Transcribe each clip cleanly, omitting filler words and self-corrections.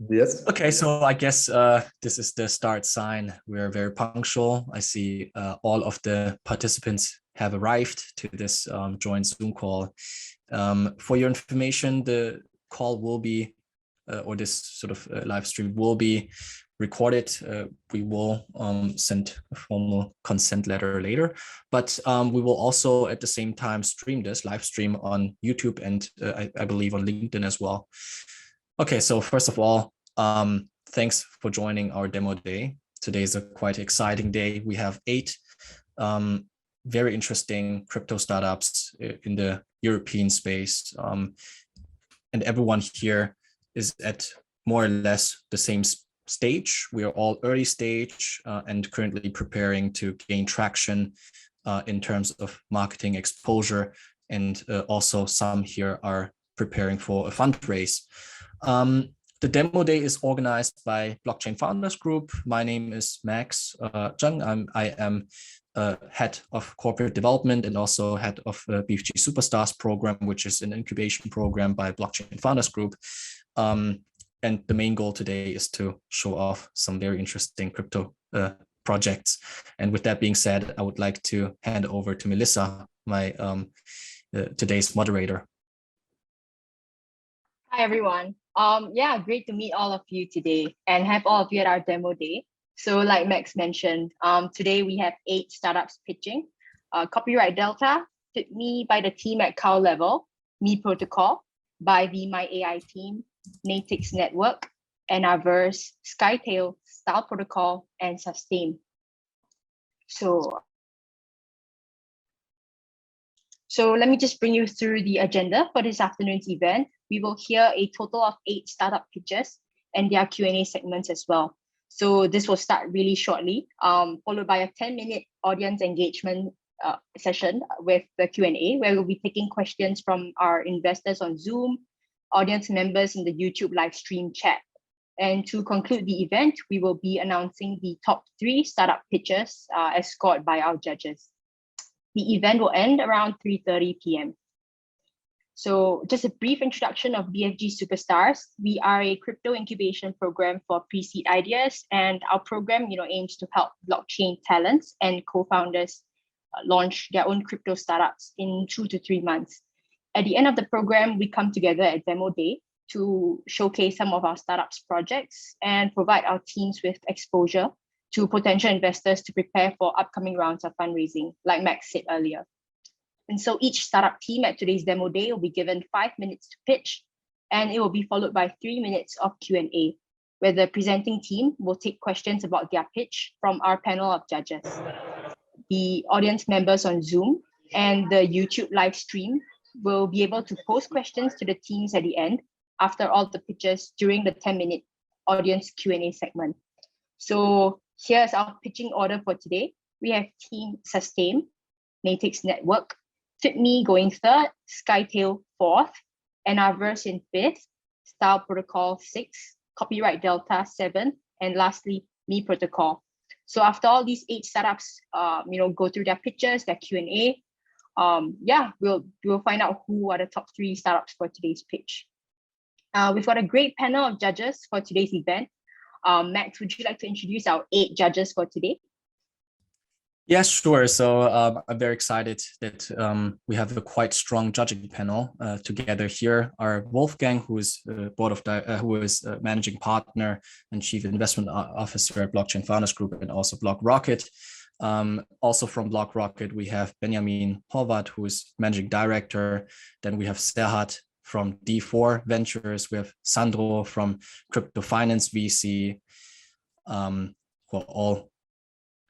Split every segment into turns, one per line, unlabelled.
Yes.
Okay, so I guess this is the start sign. We're very punctual. I see all of the participants have arrived to this joint Zoom call. For your information, the call will be, or this sort of live stream will be recorded. We will send a formal consent letter later, but we will also at the same time stream this live stream on YouTube and I believe on LinkedIn as well. Okay, so first of all, thanks for joining our demo day. Today is a quite exciting day. We have 8 very interesting crypto startups in the European space. And everyone here is at more or less the same stage. We are all early stage and currently preparing to gain traction in terms of marketing exposure. And also some here are preparing for a fundraise. The demo day is organized by Blockchain Founders Group. My name is Max Zheng. I am head of corporate development and also head of BFG Superstars Program, which is an incubation program by Blockchain Founders Group. And the main goal today is to show off some very interesting crypto projects. And with that being said, I would like to hand over to Melissa, my today's moderator.
Hi, everyone. Yeah, great to meet all of you today and have all of you at our demo day. So like Max mentioned, today we have 8 startups pitching. Copyright Delta, FitMe by the team at Cow Level, Me Protocol by the My AI team, Natix Network, Aniverse, Skytail, Style Protocol, and Sustain. So let me just bring you through the agenda for this afternoon's event. We will hear a total of 8 startup pitches and their Q&A segments as well. So this will start really shortly, followed by a 10-minute audience engagement session with the Q&A, where we'll be taking questions from our investors on Zoom, audience members in the YouTube live stream chat. And to conclude the event, we will be announcing the top 3 startup pitches as scored by our judges. The event will end around 3:30 p.m. So just a brief introduction of BFG Superstars. We are a crypto incubation program for pre-seed ideas, and our program aims to help blockchain talents and co-founders launch their own crypto startups in 2 to 3 months. At the end of the program, we come together at Demo Day to showcase some of our startups projects and provide our teams with exposure to potential investors to prepare for upcoming rounds of fundraising, like Max said earlier. And so each startup team at today's demo day will be given 5 minutes to pitch, and it will be followed by 3 minutes of Q&A, where the presenting team will take questions about their pitch from our panel of judges. The audience members on Zoom and the YouTube live stream will be able to post questions to the teams at the end after all the pitches during the 10-minute audience Q&A segment. So here's our pitching order for today. We have Team Sustain, Natix Network, FitMe going 3rd, Skytail 4th, Aniverse in 5th, Style Protocol 6th, Copyright Delta 7th, and lastly, Me Protocol. So after all these 8 startups, go through their pitches, their Q&A, we'll find out who are the top 3 startups for today's pitch. We've got a great panel of judges for today's event. Max, would you like to introduce our 8 judges for today?
Yes, sure. So I'm very excited that we have a quite strong judging panel together here. Our Wolfgang, who is managing partner and chief investment officer at Blockchain Founders Group, and also BlockRocket. Also from BlockRocket, we have Benjamin Horvath, who is managing director. Then we have Serhat from D4 Ventures. We have Sandro from Crypto Finance VC, who all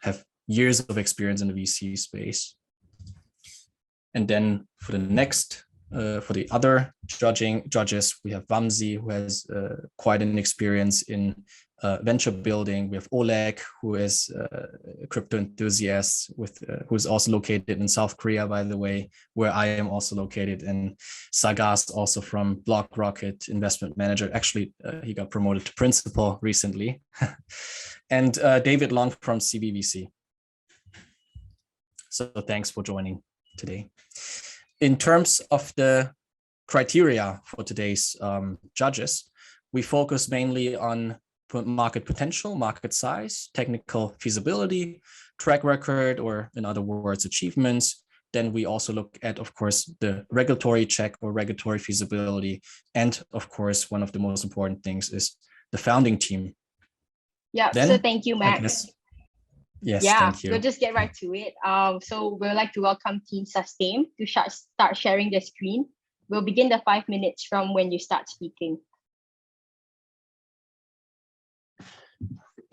have years of experience in the VC space. And then for the other judges, we have Vamsi, who has quite an experience in venture building. We have Oleg, who is a crypto enthusiast who is also located in South Korea, by the way, where I am also located, and Sagas, also from BlockRocket, investment manager. Actually, he got promoted to principal recently. And David Long from CBVC. So thanks for joining today. In terms of the criteria for today's judges, We focus mainly on market potential, market size, technical feasibility, track record, or in other words, achievements. Then we also look at, of course, the regulatory check or regulatory feasibility. And of course, one of the most important things is the founding team.
Yeah,
Then,
so thank you, Max.
Yes,
yeah,
thank you.
We'll just get right to it. So we'd like to welcome Team Sustain to start sharing their screen. We'll begin the 5 minutes from when you start speaking.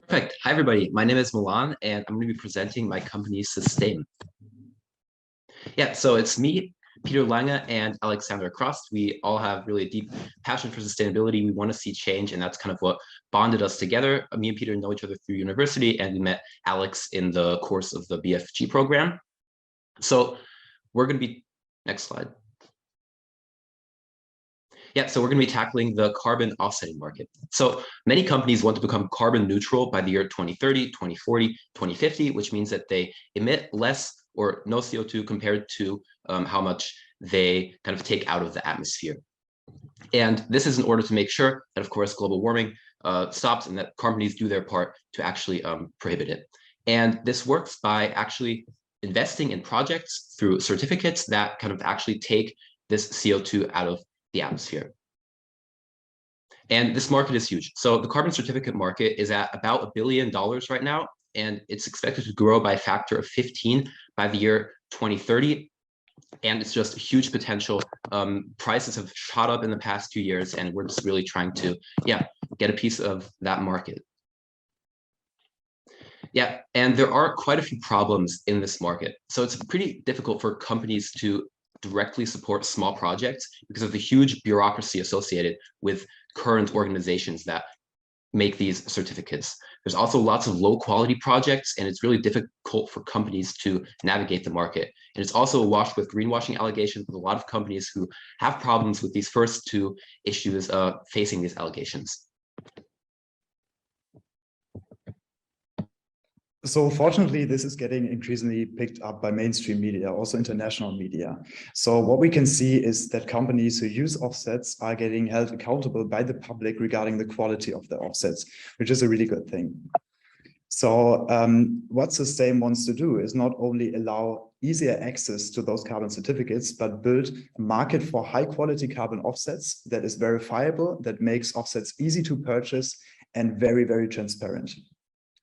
Perfect. Hi, everybody. My name is Milan, and I'm going to be presenting my company, Sustain. Yeah, so it's me, Peter Lange, and Alexander Crost. We all have really a deep passion for sustainability. We want to see change, and that's kind of what bonded us together. Me and Peter know each other through university, and we met Alex in the course of the BFG program. So we're going to be, next slide. Yeah, so we're going to be tackling the carbon offsetting market. So many companies want to become carbon neutral by the year 2030, 2040, 2050, which means that they emit less or no CO2 compared to how much they kind of take out of the atmosphere. And this is in order to make sure that, of course, global warming stops and that companies do their part to actually prohibit it. And this works by actually investing in projects through certificates that kind of actually take this CO2 out of the atmosphere. And this market is huge. So the carbon certificate market is at about $1 billion right now, and it's expected to grow by a factor of 15 by the year 2030. And it's just a huge potential. Prices have shot up in the past 2 years, and we're just really trying to, get a piece of that market. Yeah, and there are quite a few problems in this market. So it's pretty difficult for companies to directly support small projects because of the huge bureaucracy associated with current organizations that make these certificates. There's also lots of low quality projects, and it's really difficult for companies to navigate the market. And it's also awash with greenwashing allegations with a lot of companies who have problems with these first two issues facing these allegations.
So fortunately, this is getting increasingly picked up by mainstream media, also international media. So what we can see is that companies who use offsets are getting held accountable by the public regarding the quality of the offsets, which is a really good thing. So what Sustain wants to do is not only allow easier access to those carbon certificates, but build a market for high quality carbon offsets that is verifiable, that makes offsets easy to purchase and very, very transparent.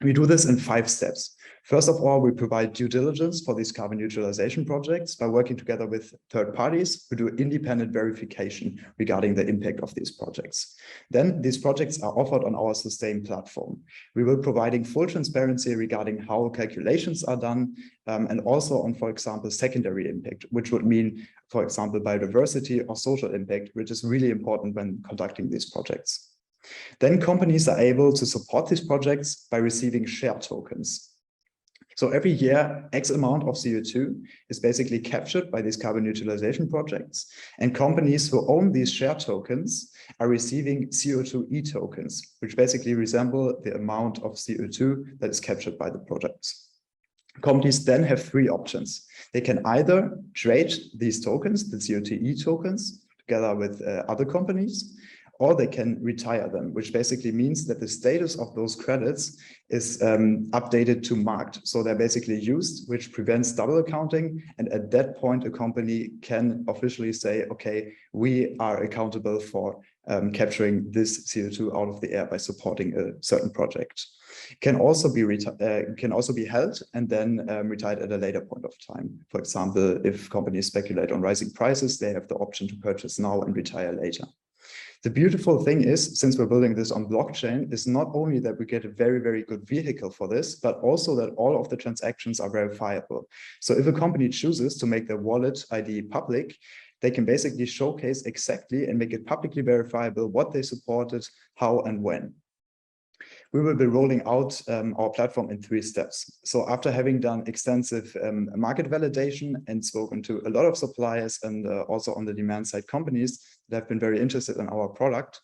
We do this in 5 steps. First of all, we provide due diligence for these carbon neutralization projects by working together with third parties who do independent verification regarding the impact of these projects. Then these projects are offered on our Sustain platform. We will be providing full transparency regarding how calculations are done and also on, for example, secondary impact, which would mean, for example, biodiversity or social impact, which is really important when conducting these projects. Then companies are able to support these projects by receiving share tokens. So every year, X amount of CO2 is basically captured by these carbon neutralization projects. And companies who own these share tokens are receiving CO2e tokens, which basically resemble the amount of CO2 that is captured by the projects. Companies then have 3 options. They can either trade these tokens, the CO2e tokens, together with other companies, or they can retire them, which basically means that the status of those credits is updated to marked. So they're basically used, which prevents double accounting. And at that point, a company can officially say, okay, we are accountable for capturing this CO2 out of the air by supporting a certain project. Can also be held and then retired at a later point of time. For example, if companies speculate on rising prices, they have the option to purchase now and retire later. The beautiful thing is, since we're building this on blockchain, is not only that we get a very, very good vehicle for this, but also that all of the transactions are verifiable. So if a company chooses to make their wallet ID public, they can basically showcase exactly and make it publicly verifiable what they supported, how and when. We will be rolling out our platform in 3 steps. So after having done extensive market validation and spoken to a lot of suppliers and also on the demand side companies that have been very interested in our product,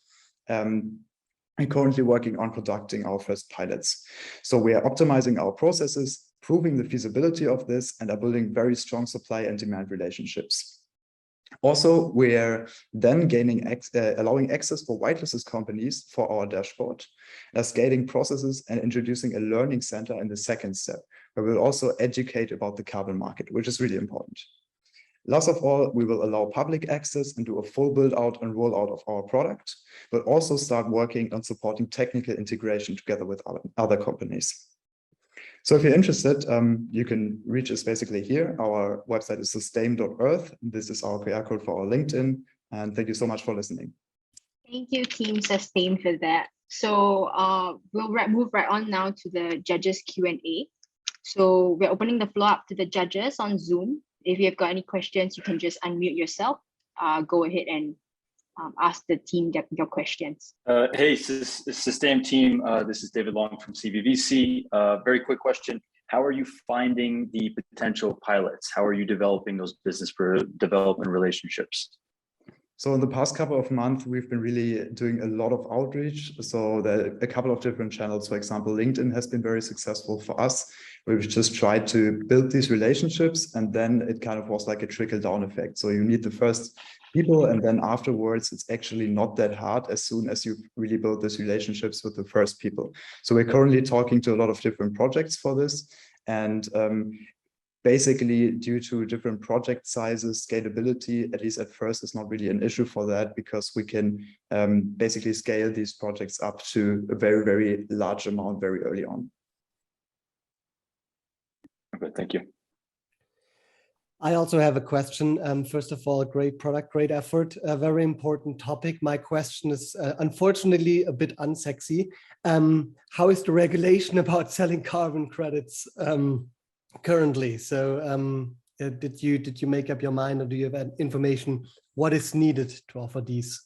we're currently working on conducting our first pilots. So we are optimizing our processes, proving the feasibility of this, and are building very strong supply and demand relationships. Also, we're then allowing access for whitelisted companies for our dashboard, scaling processes and introducing a learning center in the second step, where we'll also educate about the carbon market, which is really important. Last of all, we will allow public access and do a full build out and rollout of our product, but also start working on supporting technical integration together with other companies. So if you're interested, you can reach us basically here. Our website is sustain.earth. This is our QR code for our LinkedIn. And thank you so much for listening.
Thank you, Team Sustain, for that. So we'll move right on now to the judges Q&A. So we're opening the floor up to the judges on Zoom. If you've got any questions, you can just unmute yourself. Go ahead and ask the team your questions.
Hey, Sustain team. This is David Long from CVVC. Very quick question. How are you finding the potential pilots? How are you developing those business development relationships?
So in the past couple of months, we've been really doing a lot of outreach. So there are a couple of different channels. For example, LinkedIn has been very successful for us. We've just tried to build these relationships, and then it kind of was like a trickle-down effect. So you meet the first people, and then afterwards, it's actually not that hard as soon as you really build these relationships with the first people. So we're currently talking to a lot of different projects for this. And basically, due to different project sizes, scalability, at least at first, is not really an issue for that, because we can basically scale these projects up to a very, very large amount very early on.
Okay, thank you.
I also have a question. First of all, great product, great effort, a very important topic. My question is unfortunately a bit unsexy. How is the regulation about selling carbon credits currently? So did you make up your mind, or do you have information what is needed to offer these?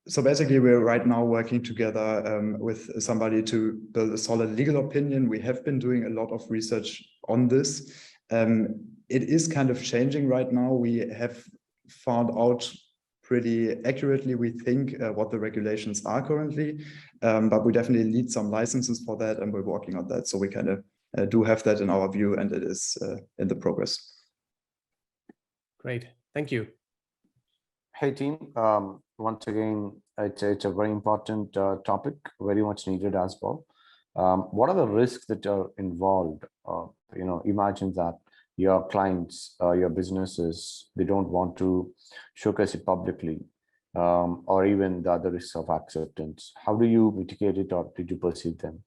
So basically, we're right now working together with somebody to build a solid legal opinion. We have been doing a lot of research on this. It is kind of changing right now. We have found out pretty accurately, we think, what the regulations are currently, but we definitely need some licenses for that, and we're working on that. So we kind of do have that in our view, and it is in the progress.
Great, thank you.
Hey team, once again, it's a very important topic, very much needed as well. What are the risks that are involved? Imagine that your clients, your businesses, they don't want to showcase it publicly, or even the other risks of acceptance. How do you mitigate it, or did you perceive them?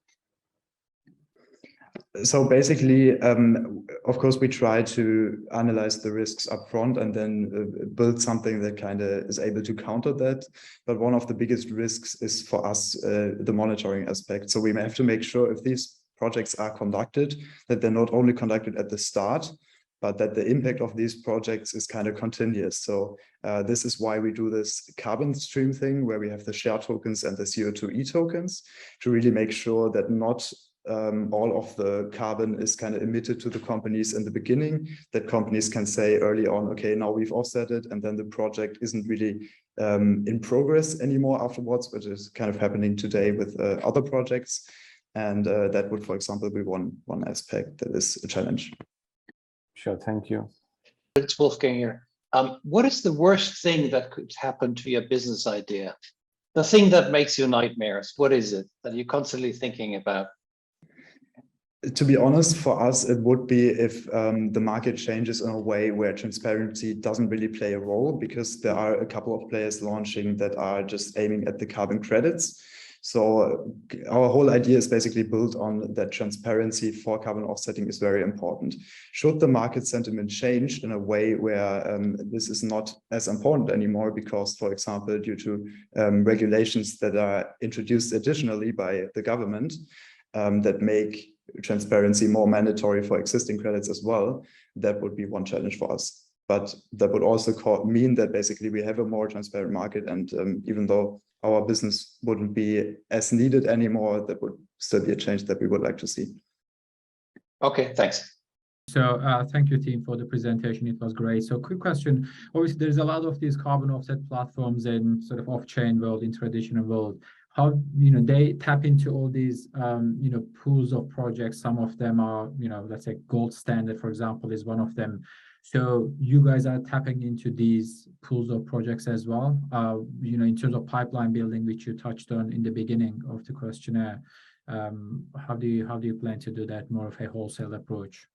So basically, of course, we try to analyze the risks up front and then build something that kind of is able to counter that. But one of the biggest risks is for us, the monitoring aspect. So we have to make sure if these projects are conducted, that they're not only conducted at the start, but that the impact of these projects is kind of continuous. So this is why we do this carbon stream thing, where we have the share tokens and the CO2e tokens, to really make sure that not all of the carbon is kind of emitted to the companies in the beginning, that companies can say early on, okay, now we've offset it, and then the project isn't really in progress anymore afterwards, which is kind of happening today with other projects. And that would, for example, be one aspect that is a challenge.
Sure, thank you.
It's Wolfgang here. What is the worst thing that could happen to your business idea? The thing that makes you nightmares, what is it that you're constantly thinking about?
To be honest, for us, it would be if the market changes in a way where transparency doesn't really play a role, because there are a couple of players launching that are just aiming at the carbon credits. So our whole idea is basically built on that transparency for carbon offsetting is very important. Should the market sentiment change in a way where this is not as important anymore, because, for example, due to regulations that are introduced additionally by the government that make transparency more mandatory for existing credits as well, that would be one challenge for us. But that would also mean that basically we have a more transparent market, and even though our business wouldn't be as needed anymore, that would still be a change that we would like to see.
Okay, thanks.
So thank you, team, for the presentation. It was great. So quick question. Obviously, there's a lot of these carbon offset platforms in sort of off-chain world, in traditional world. How they tap into all these pools of projects. Some of them are let's say gold standard, for example, is one of them. So you guys are tapping into these pools of projects as well, in terms of pipeline building, which you touched on in the beginning of the questionnaire. How do you plan to do that, more of a wholesale approach?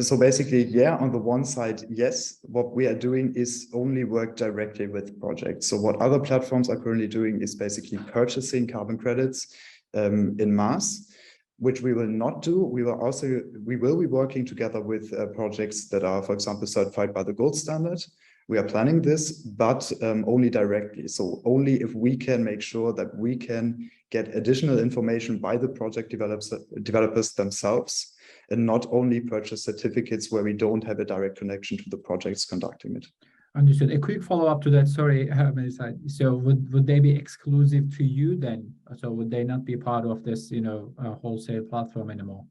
So basically, yeah, on the one side, yes, what we are doing is only work directly with projects. So what other platforms are currently doing is basically purchasing carbon credits in mass, which we will not do. We will be working together with projects that are, for example, certified by the gold standard. We are planning this, but only directly. So only if we can make sure that we can get additional information by the project developers themselves, and not only purchase certificates where we don't have a direct connection to the projects conducting it.
Understood. A quick follow-up to that, sorry, Melissa. So would they be exclusive to you then? So would they not be part of this, wholesale platform anymore?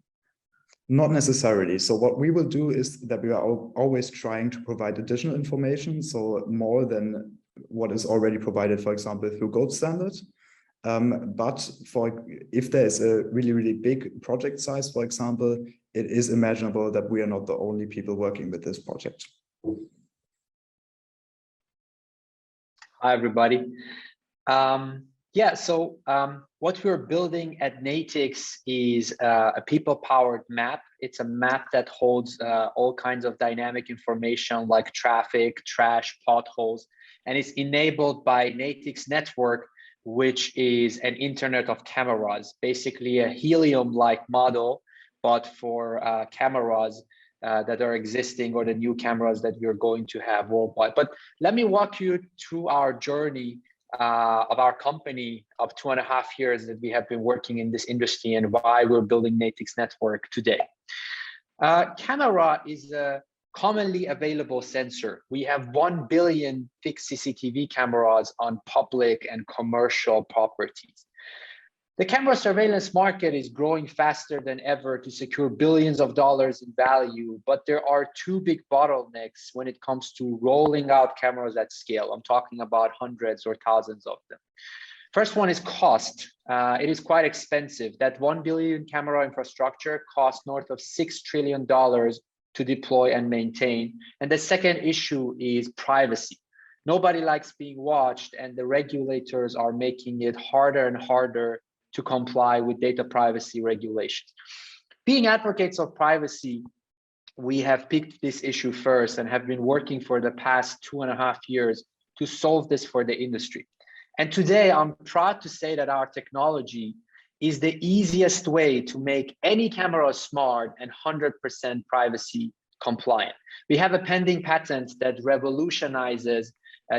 Not necessarily. So what we will do is that we are always trying to provide additional information, so more than what is already provided, for example, through gold standard. But if there is a really, really big project size, for example, it is imaginable that we are not the only people working with this project.
Hi, everybody. What we're building at Natix is a people-powered map. It's a map that holds all kinds of dynamic information like traffic, trash, potholes, and it's enabled by Natix Network, which is an internet of cameras, basically a helium-like model, but for cameras that are existing or the new cameras that we're going to have worldwide. But let me walk you through our journey of our company of 2.5 years that we have been working in this industry and why we're building Natix Network today. Camera is a commonly available sensor. We have 1 billion fixed CCTV cameras on public and commercial properties. The camera surveillance market is growing faster than ever to secure billions of dollars in value, but there are two big bottlenecks when it comes to rolling out cameras at scale. I'm talking about hundreds or thousands of them. First one is cost. It is quite expensive. That 1 billion camera infrastructure costs north of $6 trillion to deploy and maintain. And the second issue is privacy. Nobody likes being watched, and the regulators are making it harder and harder to comply with data privacy regulations. Being advocates of privacy, we have picked this issue first and have been working for the past 2.5 years to solve this for the industry. And today I'm proud to say that our technology is the easiest way to make any camera smart and 100% privacy compliant. We have a pending patent that revolutionizes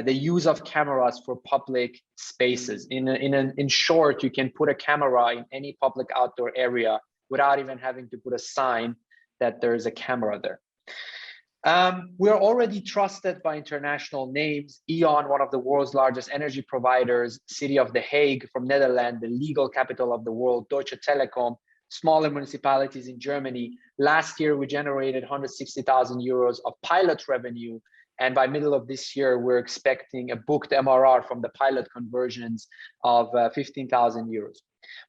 the use of cameras for public spaces. In short, you can put a camera in any public outdoor area without even having to put a sign that there is a camera there. We're already trusted by international names. E.ON, one of the world's largest energy providers, City of The Hague from Netherlands, the legal capital of the world, Deutsche Telekom, smaller municipalities in Germany. Last year, we generated 160,000 euros of pilot revenue. And by middle of this year, we're expecting a booked MRR from the pilot conversions of 15,000 euros.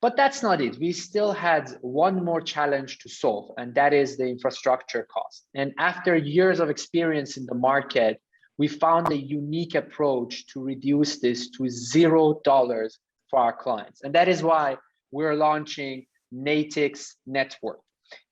But that's not it. We still had one more challenge to solve, and that is the infrastructure cost. And after years of experience in the market, we found a unique approach to reduce this to $0 for our clients. And that is why we're launching Natix Network.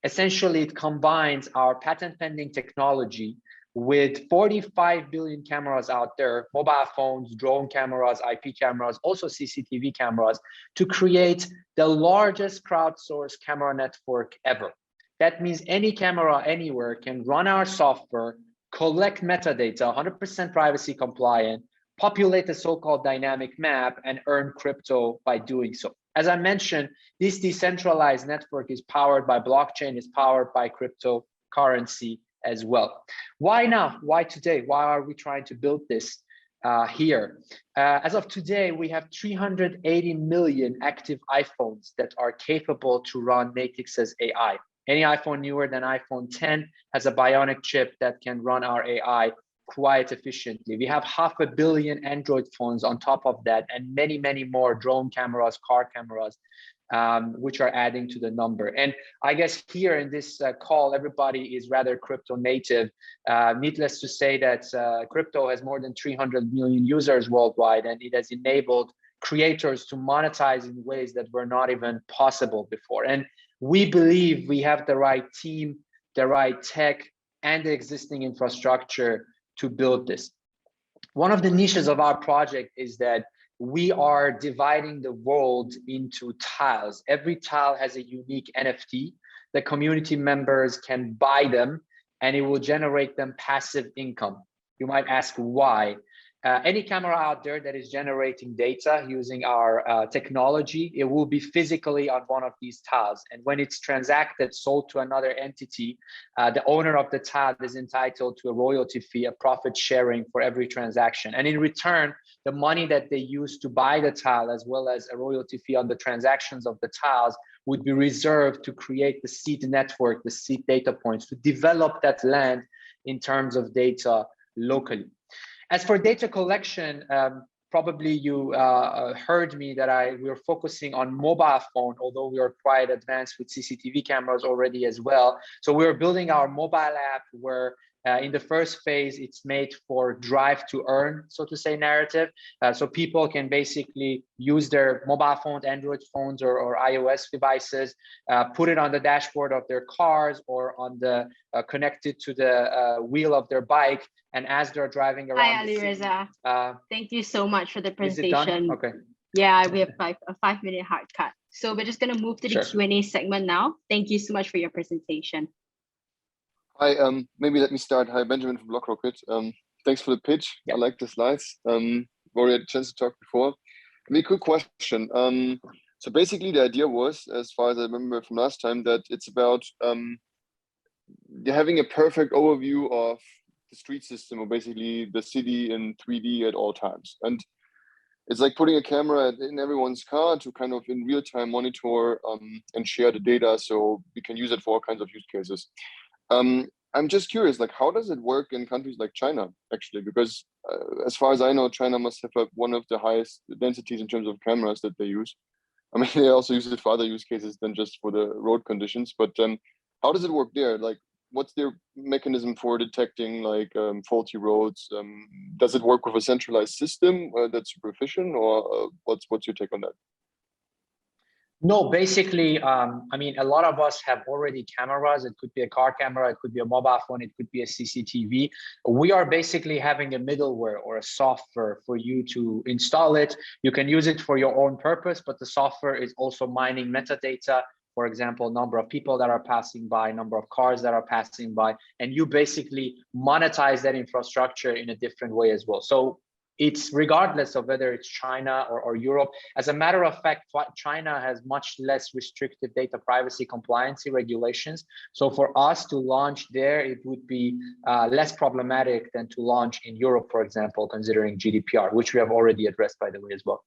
Essentially, it combines our patent pending technology with 45 billion cameras out there, mobile phones, drone cameras, IP cameras, also CCTV cameras, to create the largest crowdsourced camera network ever. That means any camera anywhere can run our software, collect metadata, 100% privacy compliant, populate the so-called dynamic map, and earn crypto by doing so. As I mentioned, this decentralized network is powered by blockchain, is powered by cryptocurrency as well. Why now? Why today? Why are we trying to build this here? As of today, we have 380 million active iPhones that are capable to run Natix's AI. Any iPhone newer than iPhone 10 has a bionic chip that can run our AI quite efficiently. We have 500 million Android phones on top of that, and many, many more drone cameras, car cameras which are adding to the number. And I guess here in this call, everybody is rather crypto native. Needless to say that crypto has more than 300 million users worldwide, and it has enabled creators to monetize in ways that were not even possible before. And we believe we have the right team, the right tech, and the existing infrastructure to build this. One of the niches of our project is that we are dividing the world into tiles. Every tile has a unique NFT. The community members can buy them and it will generate them passive income. You might ask why. Any camera out there that is generating data using our technology, it will be physically on one of these tiles. And when it's transacted, sold to another entity, the owner of the tile is entitled to a royalty fee, a profit sharing for every transaction. And in return, the money that they use to buy the tile, as well as a royalty fee on the transactions of the tiles, would be reserved to create the seed network, the seed data points, to develop that land in terms of data locally. As for data collection, probably you heard me that we are focusing on mobile phone, although we are quite advanced with CCTV cameras already as well. So we're building our mobile app where in the first phase, it's made for drive to earn, so to say, narrative. So people can basically use their mobile phones, Android phones or iOS devices, put it on the dashboard of their cars or on the connected to the wheel of their bike. And as they're driving around,
hi, Alireza. Thank you so much for the presentation.
Is it done? Okay.
Yeah, we have a 5-minute hard cut. So we're just gonna move to the Q&A segment now. Thank you so much for your presentation.
Hi, maybe let me start. Hi, Benjamin from BlockRocket. Thanks for the pitch. I like the slides. Already had a chance to talk before. Maybe a quick question. So basically the idea was, as far as I remember from last time, that it's about having a perfect overview of the street system, or basically the city in 3D at all times. And it's like putting a camera in everyone's car to kind of in real time monitor and share the data, so we can use it for all kinds of use cases. I'm just curious, like, how does it work in countries like China, actually? Because as far as I know, China must have one of the highest densities in terms of cameras that they use. I mean, they also use it for other use cases than just for the road conditions. But how does it work there? Like, what's their mechanism for detecting like faulty roads? Does it work with a centralized system that's super efficient, or what's your take on that?
No, basically, I mean, a lot of us have already cameras. It could be a car camera, it could be a mobile phone, it could be a CCTV. We are basically having a middleware or a software for you to install it. You can use it for your own purpose, but the software is also mining metadata. For example, number of people that are passing by, number of cars that are passing by, and you basically monetize that infrastructure in a different way as well. So it's regardless of whether it's China or Europe. As a matter of fact, China has much less restrictive data privacy compliance regulations. So for us to launch there, it would be less problematic than to launch in Europe, for example, considering GDPR, which we have already addressed, by the way, as well.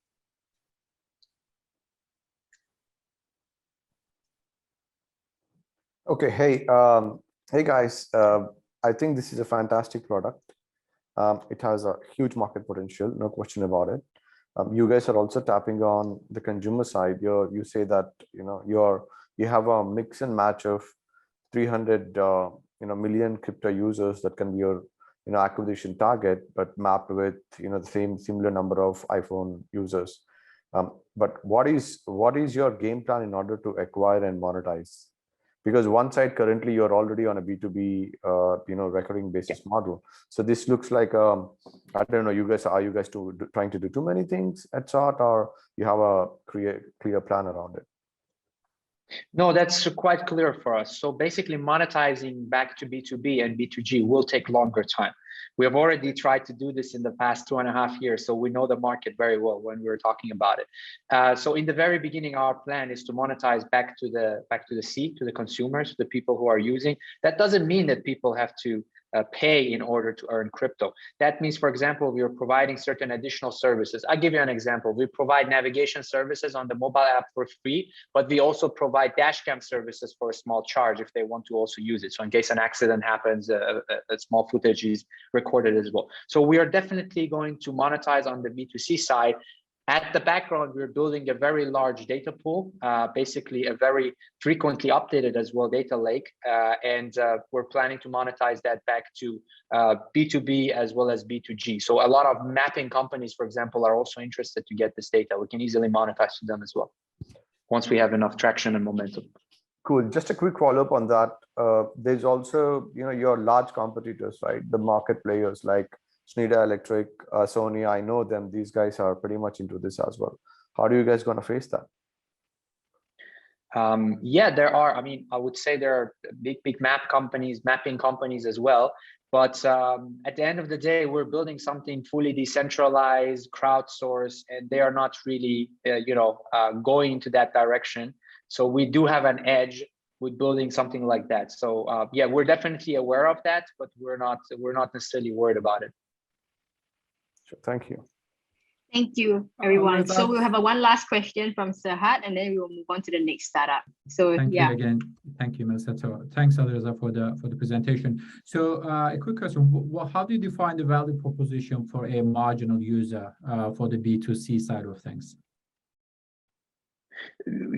Okay, hey guys, I think this is a fantastic product. It has a huge market potential, no question about it. You guys are also tapping on the consumer side. You say that you have a mix and match of 300 million crypto users that can be your acquisition target, but mapped with the similar number of iPhone users. But what is your game plan in order to acquire and monetize? Because one side currently you're already on a B2B recurring basis model. So this looks like I don't know, are you guys trying to do too many things at start, or you have a clear plan around it?
No, that's quite clear for us. So basically monetizing back to B2B and B2G will take longer time. We have already tried to do this in the past 2.5 years, so we know the market very well when we were talking about it. So in the very beginning, our plan is to monetize back to the C, to the consumers, the people who are using. That doesn't mean that people have to pay in order to earn crypto. That means, for example, we are providing certain additional services. I'll give you an example. We provide navigation services on the mobile app for free, but we also provide dash cam services for a small charge if they want to also use it. So in case an accident happens, a small footage is recorded as well. So we are definitely going to monetize on the B2C side. At the background, we're building a very large data pool, basically a very frequently updated as well data lake. And we're planning to monetize that back to B2B as well as B2G. So a lot of mapping companies, for example, are also interested to get this data. We can easily monetize to them as well, once we have enough traction and momentum.
Cool. Just a quick follow-up on that. There's also, your large competitors, right? The market players like Schneider Electric, Sony, I know them. These guys are pretty much into this as well. How are you guys going to face that?
Yeah, there are. I mean, I would say there are big mapping companies as well. But at the end of the day, we're building something fully decentralized, crowdsourced, and they are not really, going into that direction. So we do have an edge with building something like that. So yeah, we're definitely aware of that, but we're not necessarily worried about it.
Sure. Thank you.
Thank you, everyone. So we'll have one last question from Serhat, and then we will move on to the next startup. So
thank you again. Thank you, Melissa. Thanks, Alireza, for the presentation. So a quick question: how do you define the value proposition for a marginal user for the B2C side of things?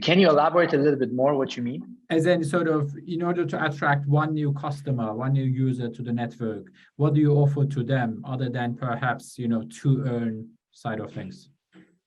Can you elaborate a little bit more what you mean?
As in, sort of, in order to attract one new customer, one new user to the network, what do you offer to them other than perhaps, to earn side of things?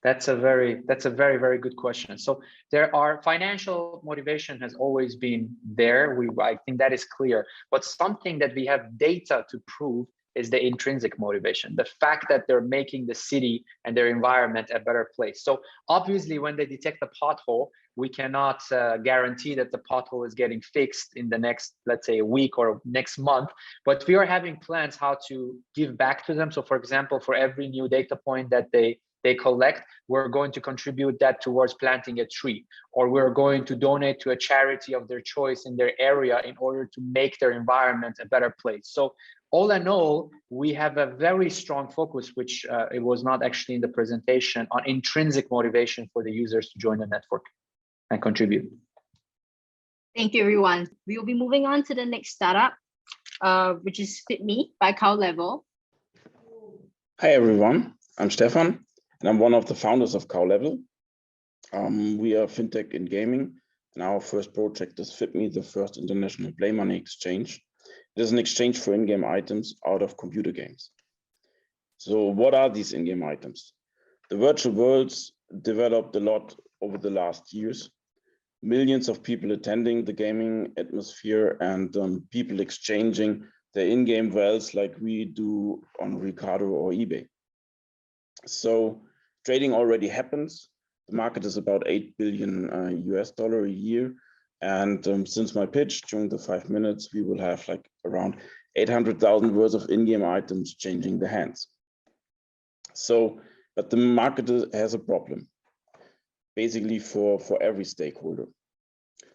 That's a very, very good question. So there are financial motivation has always been there. I think that is clear. But something that we have data to prove is the intrinsic motivation, the fact that they're making the city and their environment a better place. So obviously, when they detect a pothole, we cannot guarantee that the pothole is getting fixed in the next, let's say, a week or next month, but we are having plans how to give back to them. So for example, for every new data point that they collect, we're going to contribute that towards planting a tree, or we're going to donate to a charity of their choice in their area in order to make their environment a better place. So all in all, we have a very strong focus, which it was not actually in the presentation, on intrinsic motivation for the users to join the network and contribute.
Thank you, everyone. We will be moving on to the next startup, which is FitMe by Cow Level.
Hi, everyone. I'm Stefan, and I'm one of the founders of Cow Level. We are fintech in gaming, and our first project is FitMe, the first international play money exchange. It is an exchange for in-game items out of computer games. So what are these in-game items? The virtual worlds developed a lot over the last years. Millions of people attending the gaming atmosphere and people exchanging their in-game values like we do on Ricardo or eBay. So trading already happens. The market is about $8 billion US a year. And since my pitch during the 5 minutes, we will have like around 800,000 worth of in-game items changing the hands. So, but the market has a problem, basically for every stakeholder.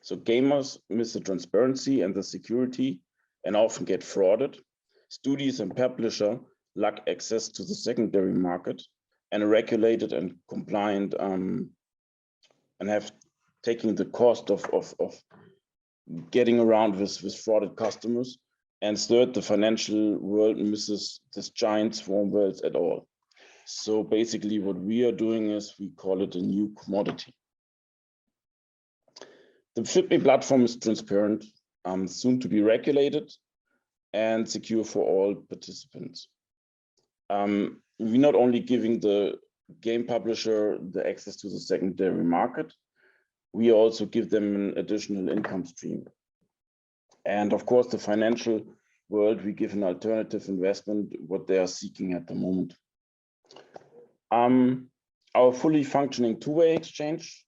So gamers miss the transparency and the security and often get frauded. Studios and publishers lack access to the secondary market and are regulated and compliant and have taking the cost of getting around with frauded customers. And third, the financial world misses this giant swarm worlds at all. So basically what we are doing is we call it a new commodity. The FitMe platform is transparent, soon to be regulated and secure for all participants. We're not only giving the game publisher the access to the secondary market, we also give them an additional income stream. And of course, the financial world, we give an alternative investment, what they are seeking at the moment. Our fully functioning two-way exchange,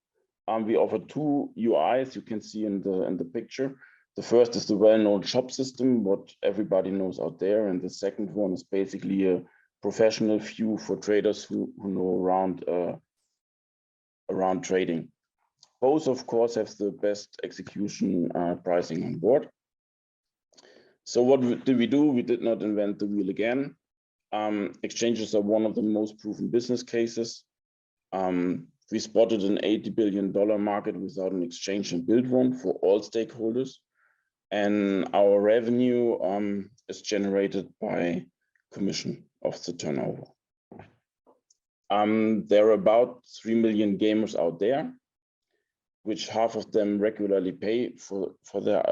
we offer two UIs you can see in the picture. The first is the well-known shop system, what everybody knows out there. And the second one is basically a professional view for traders who know around trading. Both, of course, have the best execution pricing on board. So what did we do? We did not invent the wheel again. Exchanges are one of the most proven business cases. We spotted an $80 billion market without an exchange and build one for all stakeholders. And our revenue is generated by commission of the turnover. There are about 3 million gamers out there, which half of them regularly pay for their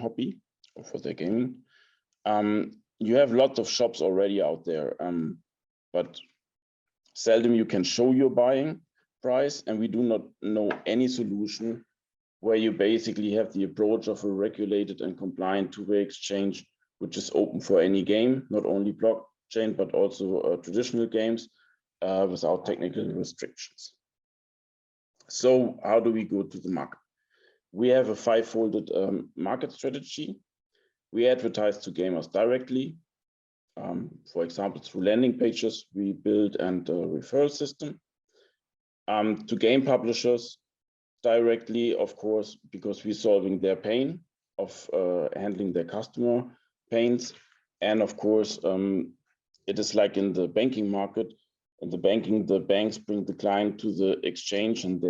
hobby or for their gaming. You have lots of shops already out there, but seldom you can show your buying price, and we do not know any solution where you basically have the approach of a regulated and compliant two-way exchange, which is open for any game, not only blockchain, but also traditional games without technical restrictions. So how do we go to the market? We have a 5-folded market strategy. We advertise to gamers directly. For example, through landing pages, we build and referral system. To game publishers directly, of course, because we're solving their pain of handling their customer pains. And of course, it is like in the banking market. In the banking, the banks bring the client to the exchange, and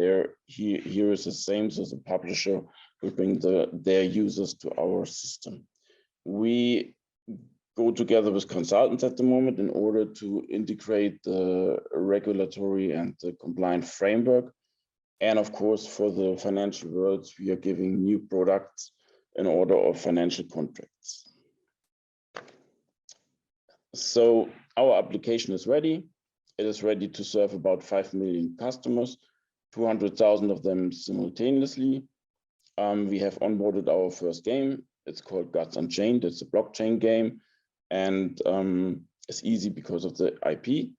here is the same. So the publisher will bring their users to our system. We go together with consultants at the moment in order to integrate the regulatory and the compliant framework. And of course, for the financial world, we are giving new products in order of financial contracts. So our application is ready. It is ready to serve about 5 million customers, 200,000 of them simultaneously. We have onboarded our first game. It's called Gods Unchained. It's a blockchain game, and it's easy because of the IP.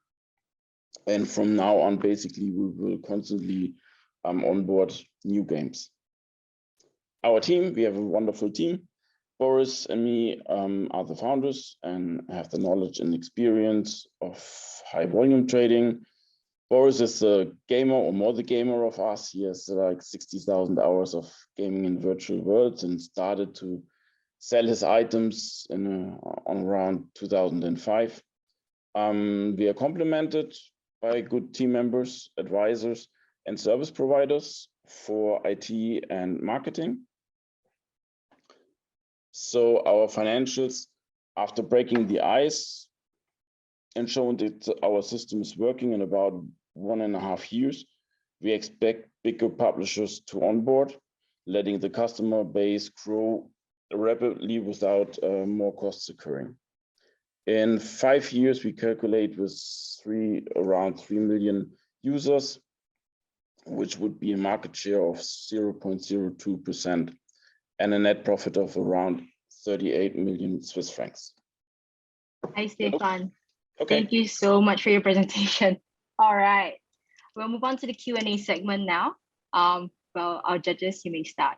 And from now on, basically, we will constantly onboard new games. Our team, we have a wonderful team. Boris and me are the founders and have the knowledge and experience of high volume trading. Boris is a gamer, or more the gamer of us. He has like 60,000 hours of gaming in virtual worlds and started to sell his items on around 2005. We are complemented by good team members, advisors, and service providers for IT and marketing. So our financials, after breaking the ice and showing that our system is working in about 1.5 years, we expect bigger publishers to onboard, letting the customer base grow rapidly without more costs occurring. In 5 years, we calculate with around 3 million users, which would be a market share of 0.02% and a net profit of around 38 million Swiss francs.
Hi, Stefan.
Okay.
Thank you so much for your presentation. All right, we'll move on to the Q&A segment now. Well, our judges, you may start.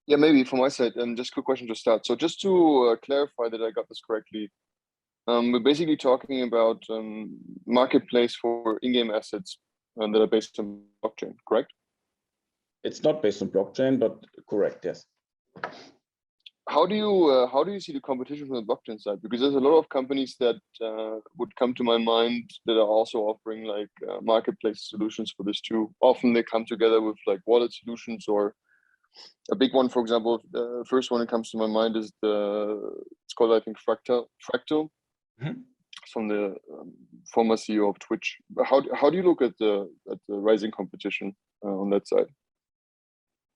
Yeah, maybe from my side, just a quick question to start. So just to clarify that I got this correctly, we're basically talking about marketplace for in-game assets that are based on blockchain, correct?
It's not based on blockchain, but correct, yes.
How do you see the competition from the blockchain side? Because there's a lot of companies that would come to my mind that are also offering like marketplace solutions for this too. Often they come together with like wallet solutions, or a big one, for example, the first one that comes to my mind is it's called, I think, Fractal. Mm-hmm. From the former CEO of Twitch. How do you look at the rising competition on that side?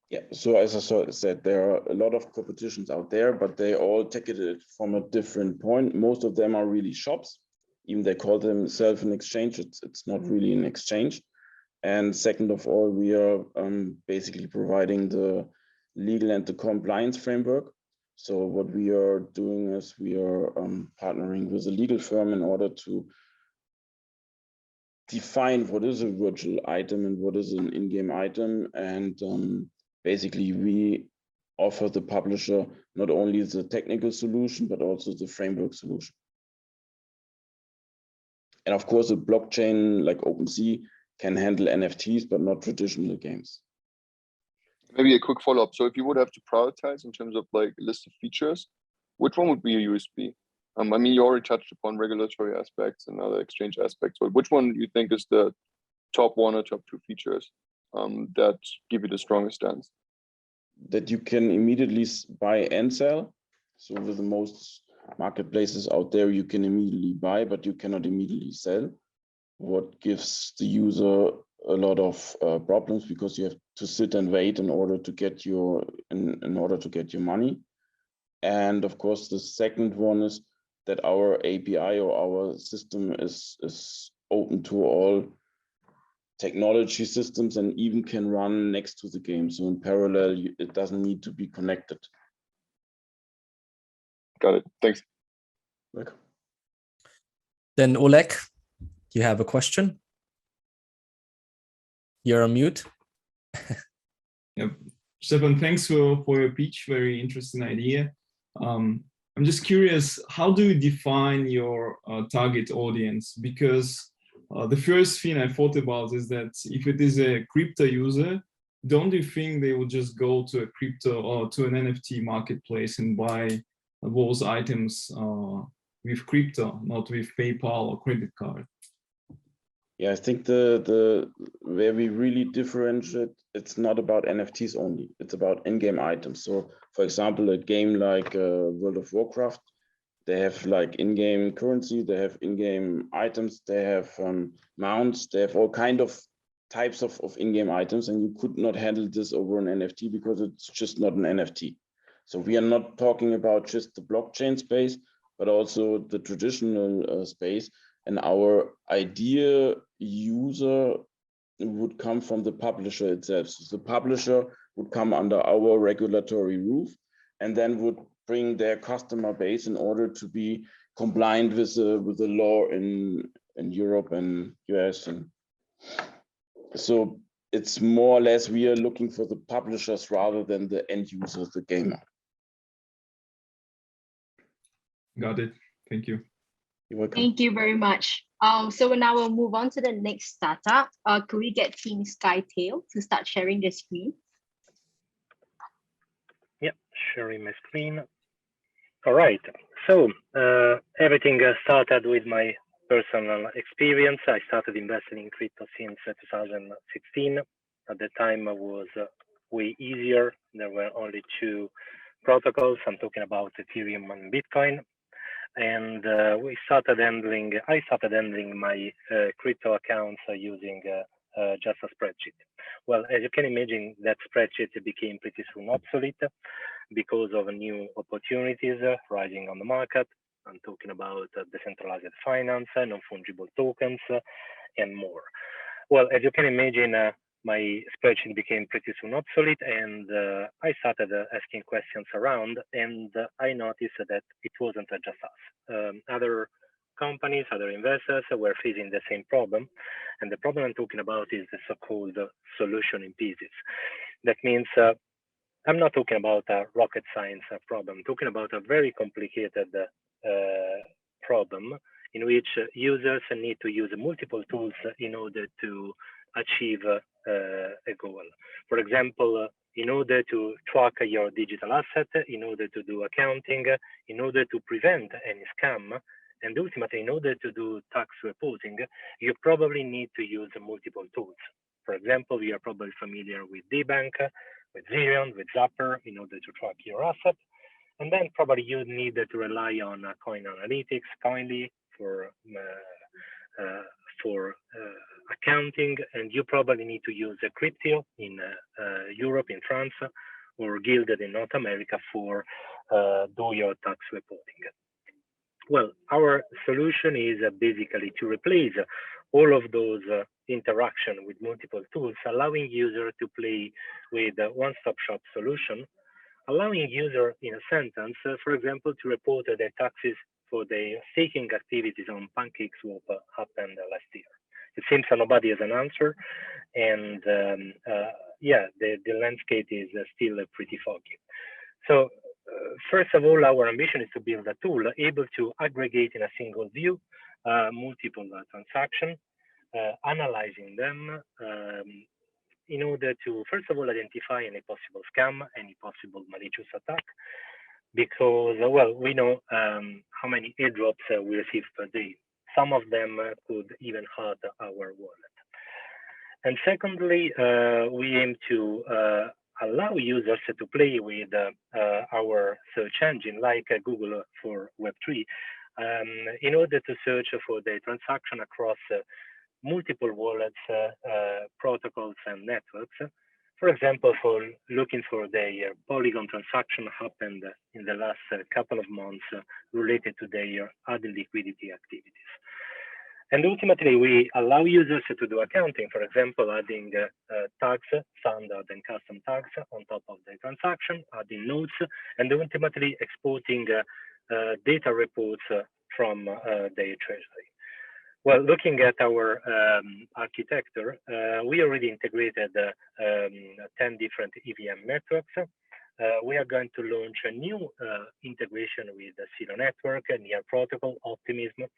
Yeah, so as I said, there are a lot of competitions out there, but they all take it from a different point. Most of them are really shops. Even they call themselves an exchange. It's not really an exchange. And second of all, we are basically providing the legal and the compliance framework. So what we are doing is we are partnering with a legal firm in order to define what is a virtual item and what is an in-game item. And basically, we offer the publisher not only the technical solution, but also the framework solution. And of course, a blockchain like OpenSea can handle NFTs, but not traditional games.
Maybe a quick follow-up. So if you would have to prioritize in terms of like a list of features, which one would be a USP? I mean, you already touched upon regulatory aspects and other exchange aspects, but which one do you think is the top 1 or top 2 features that give you the strongest stance?
That you can immediately buy and sell. So with the most marketplaces out there, you can immediately buy, but you cannot immediately sell. what gives the user a lot of problems, because you have to sit and wait in order to get your money. And of course, the second one is that our API or our system is open to all technology systems and even can run next to the game. So in parallel, it doesn't need to be connected.
Got it. Thanks.
Welcome.
Then Oleg, you have a question? You're on mute.
Yep. Stefan, thanks for your pitch. Very interesting idea. I'm just curious, how do you define your target audience? Because the first thing I thought about is that if it is a crypto user, don't you think they will just go to a crypto or to an NFT marketplace and buy those items with crypto, not with PayPal or credit card?
Yeah, I think the where we really differentiate, it's not about NFTs only, it's about in-game items. So for example, a game like World of Warcraft, they have like in-game currency, they have in-game items, they have mounts, they have all kind of types of in-game items, and you could not handle this over an NFT because it's just not an NFT. So we are not talking about just the blockchain space, but also the traditional space. And our idea user would come from the publisher itself. So the publisher would come under our regulatory roof and then would bring their customer base in order to be compliant with the law in Europe and US. And so it's more or less we are looking for the publishers rather than the end users, the gamer.
Got it. Thank you.
You're welcome.
Thank you very much. So now we'll move on to the next startup. Could we get Team Skytail to start sharing their screen?
Yeah, sharing my screen. All right. So everything started with my personal experience. I started investing in crypto since 2016. At the time, it was way easier. There were only two protocols. I'm talking about Ethereum and Bitcoin. And I started handling my crypto accounts using just a spreadsheet. Well, as you can imagine, that spreadsheet became pretty soon obsolete because of new opportunities rising on the market. I'm talking about decentralized finance, non-fungible tokens, and more. Well, as you can imagine, my spreadsheet became pretty soon obsolete, and I started asking questions around, and I noticed that it wasn't just us. Other companies, other investors were facing the same problem, and the problem I'm talking about is the so-called solution in pieces. That means I'm not talking about a rocket science problem. I'm talking about a very complicated problem in which users need to use multiple tools in order to achieve a goal. For example, in order to track your digital asset, in order to do accounting, in order to prevent any scam, and ultimately in order to do tax reporting, you probably need to use multiple tools. For example, you are probably familiar with DBank, with Zerion, with Zapper in order to track your asset. And then probably you need to rely on Coin Analytics, Coinly for accounting, and you probably need to use Cryptio in Europe, in France, or Gilded in North America for do your tax reporting. Well, our solution is basically to replace all of those interaction with multiple tools, allowing user to play with a one-stop shop solution, allowing user in a sentence, for example, to report their taxes for their staking activities on PancakeSwap happened last year. It seems nobody has an answer, and yeah, the landscape is still pretty foggy. So first of all, our ambition is to build a tool able to aggregate in a single view multiple transactions, analyzing them in order to, first of all, identify any possible scam, any possible malicious attack, because, well, we know how many airdrops we receive per day. Some of them could even hurt our wallet. And secondly, we aim to allow users to play with our search engine, like Google for Web3, in order to search for the transaction across multiple wallets, protocols, and networks. For example, for looking for their Polygon transaction happened in the last couple of months related to their added liquidity activities. And ultimately, we allow users to do accounting, for example, adding tags, standard and custom tags on top of the transaction, adding notes, and ultimately exporting data reports from their treasury. Well, looking at our architecture, we already integrated 10 different EVM networks. We are going to launch a new integration with the Zero Network, Near Protocol, Optimism.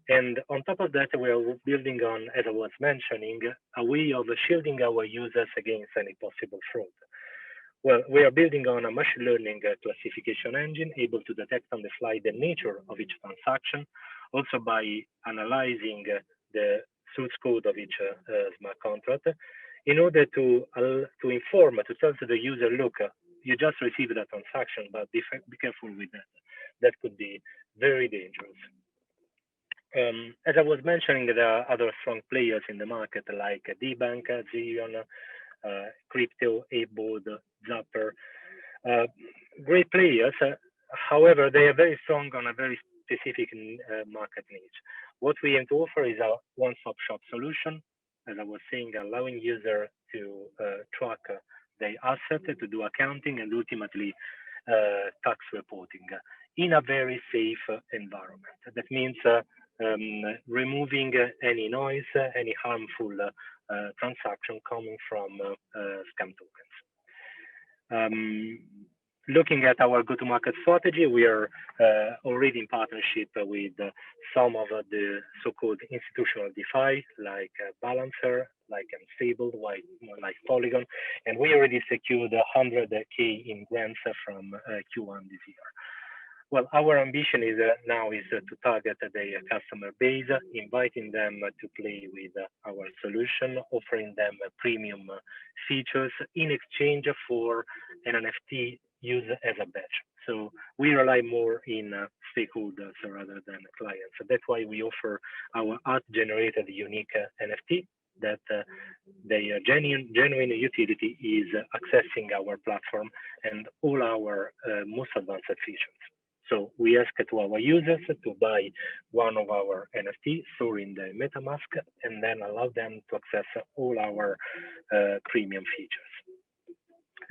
And on top of that, we are building on, as I was mentioning, a way of shielding our users against any possible fraud. Well, we are building on a machine learning classification engine able to detect on the fly the nature of each transaction, also by analyzing the source code of each smart contract, in order to inform, to tell to the user, look, you just received a transaction, but be careful with that. That could be very dangerous. As I was mentioning, there are other strong players in the market like DBank, Zion, Crypto, Aboard, Zapper. Great players. However, they are very strong on a very specific market niche. What we aim to offer is a one-stop shop solution, as I was saying, allowing users to track their asset, to do accounting, and ultimately tax reporting in a very safe environment. That means removing any noise, any harmful transaction coming from scam tokens. Looking at our go-to-market strategy, we are already in partnership with some of the so-called institutional DeFi, like Balancer, like Unstable, like Polygon, and we already secured 100K in grants from Q1 this year. Well, our ambition is now to target the customer base, inviting them to play with our solution, offering them premium features in exchange for an NFT used as a badge. So we rely more in stakeholders rather than clients. So that's why we offer our art-generated unique NFT that the genuine utility is accessing our platform and all our most advanced features. So we ask to our users to buy one of our NFT stored in the MetaMask and then allow them to access all our premium features.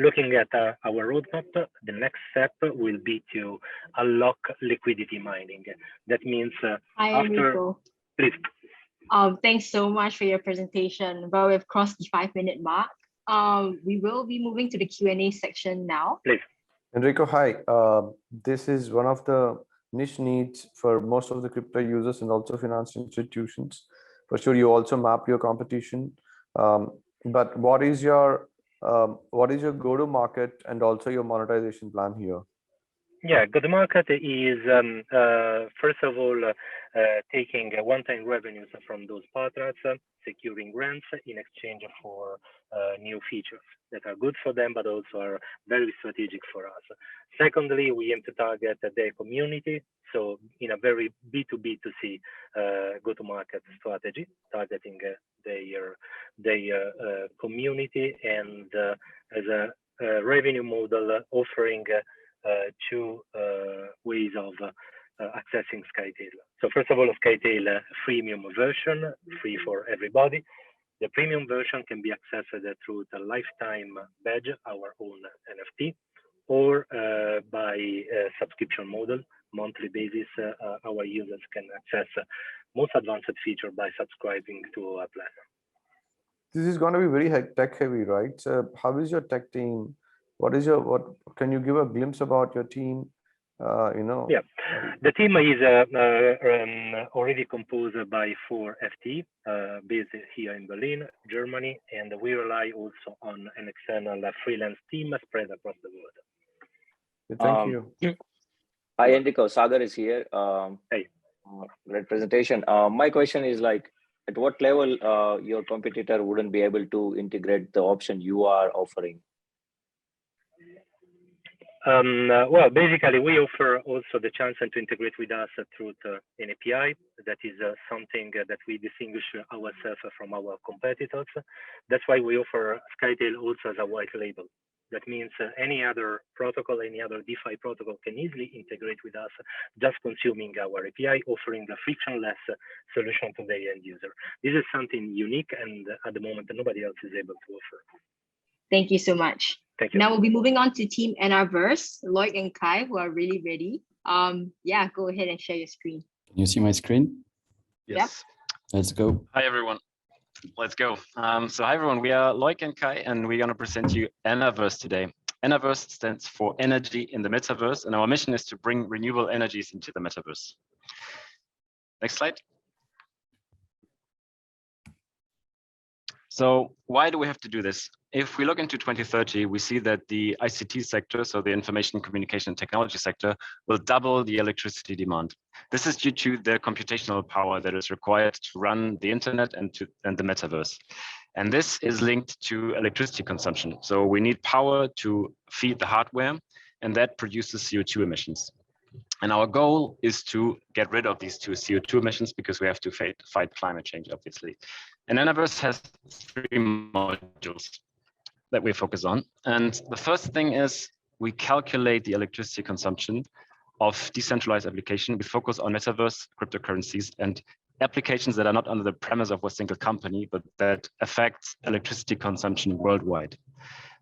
Looking at our roadmap, the next step will be to unlock liquidity mining. That means please.
Thanks so much for your presentation. Well, we've crossed the 5-minute mark. We will be moving to the Q&A section now.
Please.
Enrico, hi. This is one of the niche needs for most of the crypto users and also financial institutions. For sure, you also map your competition. But what is your go-to-market and also your monetization plan here?
Yeah, go-to-market is first of all taking one-time revenues from those partners, securing grants in exchange for new features that are good for them, but also are very strategic for us. Secondly, we aim to target their community, so in a very B2B2C go-to-market strategy, targeting their community, and as a revenue model offering two ways of accessing Skytail. So first of all, Skytail freemium version, free for everybody. The premium version can be accessed through the lifetime badge, our own NFT, or by subscription model, monthly basis. Our users can access most advanced feature by subscribing to our plan.
This is going to be very tech heavy, right? So how is your tech team? Can you give a glimpse about your team?
Yeah, the team is already composed by 4 FT based here in Berlin, Germany, and we rely also on an external freelance team spread across the world.
Thank you.
Hi, Enrico. Sagar is here.
Hey.
Great presentation. My question is like, at what level your competitor wouldn't be able to integrate the option you are offering?
Well, basically, we offer also the chance to integrate with us through an API. That is something that we distinguish ourselves from our competitors. That's why we offer Skytail also as a white label. That means any other protocol, any other DeFi protocol can easily integrate with us, just consuming our API, offering a frictionless solution to the end user. This is something unique, and at the moment, nobody else is able to offer.
Thank you so much.
Thank you.
Now we'll be moving on to Team Aniverse, Lloyd and Kai, who are really ready. Yeah, go ahead and share your screen.
Can you see my screen?
Yes.
Yep. Let's go.
Hi, everyone. Let's go. So hi, everyone. We are Loic and Kai, and we're going to present you Aniverse today. Aniverse stands for Energy in the Metaverse, and our mission is to bring renewable energies into the Metaverse. Next slide. So why do we have to do this? If we look into 2030, we see that the ICT sector, so the information communication and technology sector, will double the electricity demand. This is due to the computational power that is required to run the internet and the metaverse. And this is linked to electricity consumption. So we need power to feed the hardware, and that produces CO2 emissions. And our goal is to get rid of these two CO2 emissions because we have to fight climate change, obviously. And Aniverse has 3 modules that we focus on. And the first thing is we calculate the electricity consumption of decentralized application. We focus on metaverse, cryptocurrencies, and applications that are not under the premise of a single company, but that affect electricity consumption worldwide.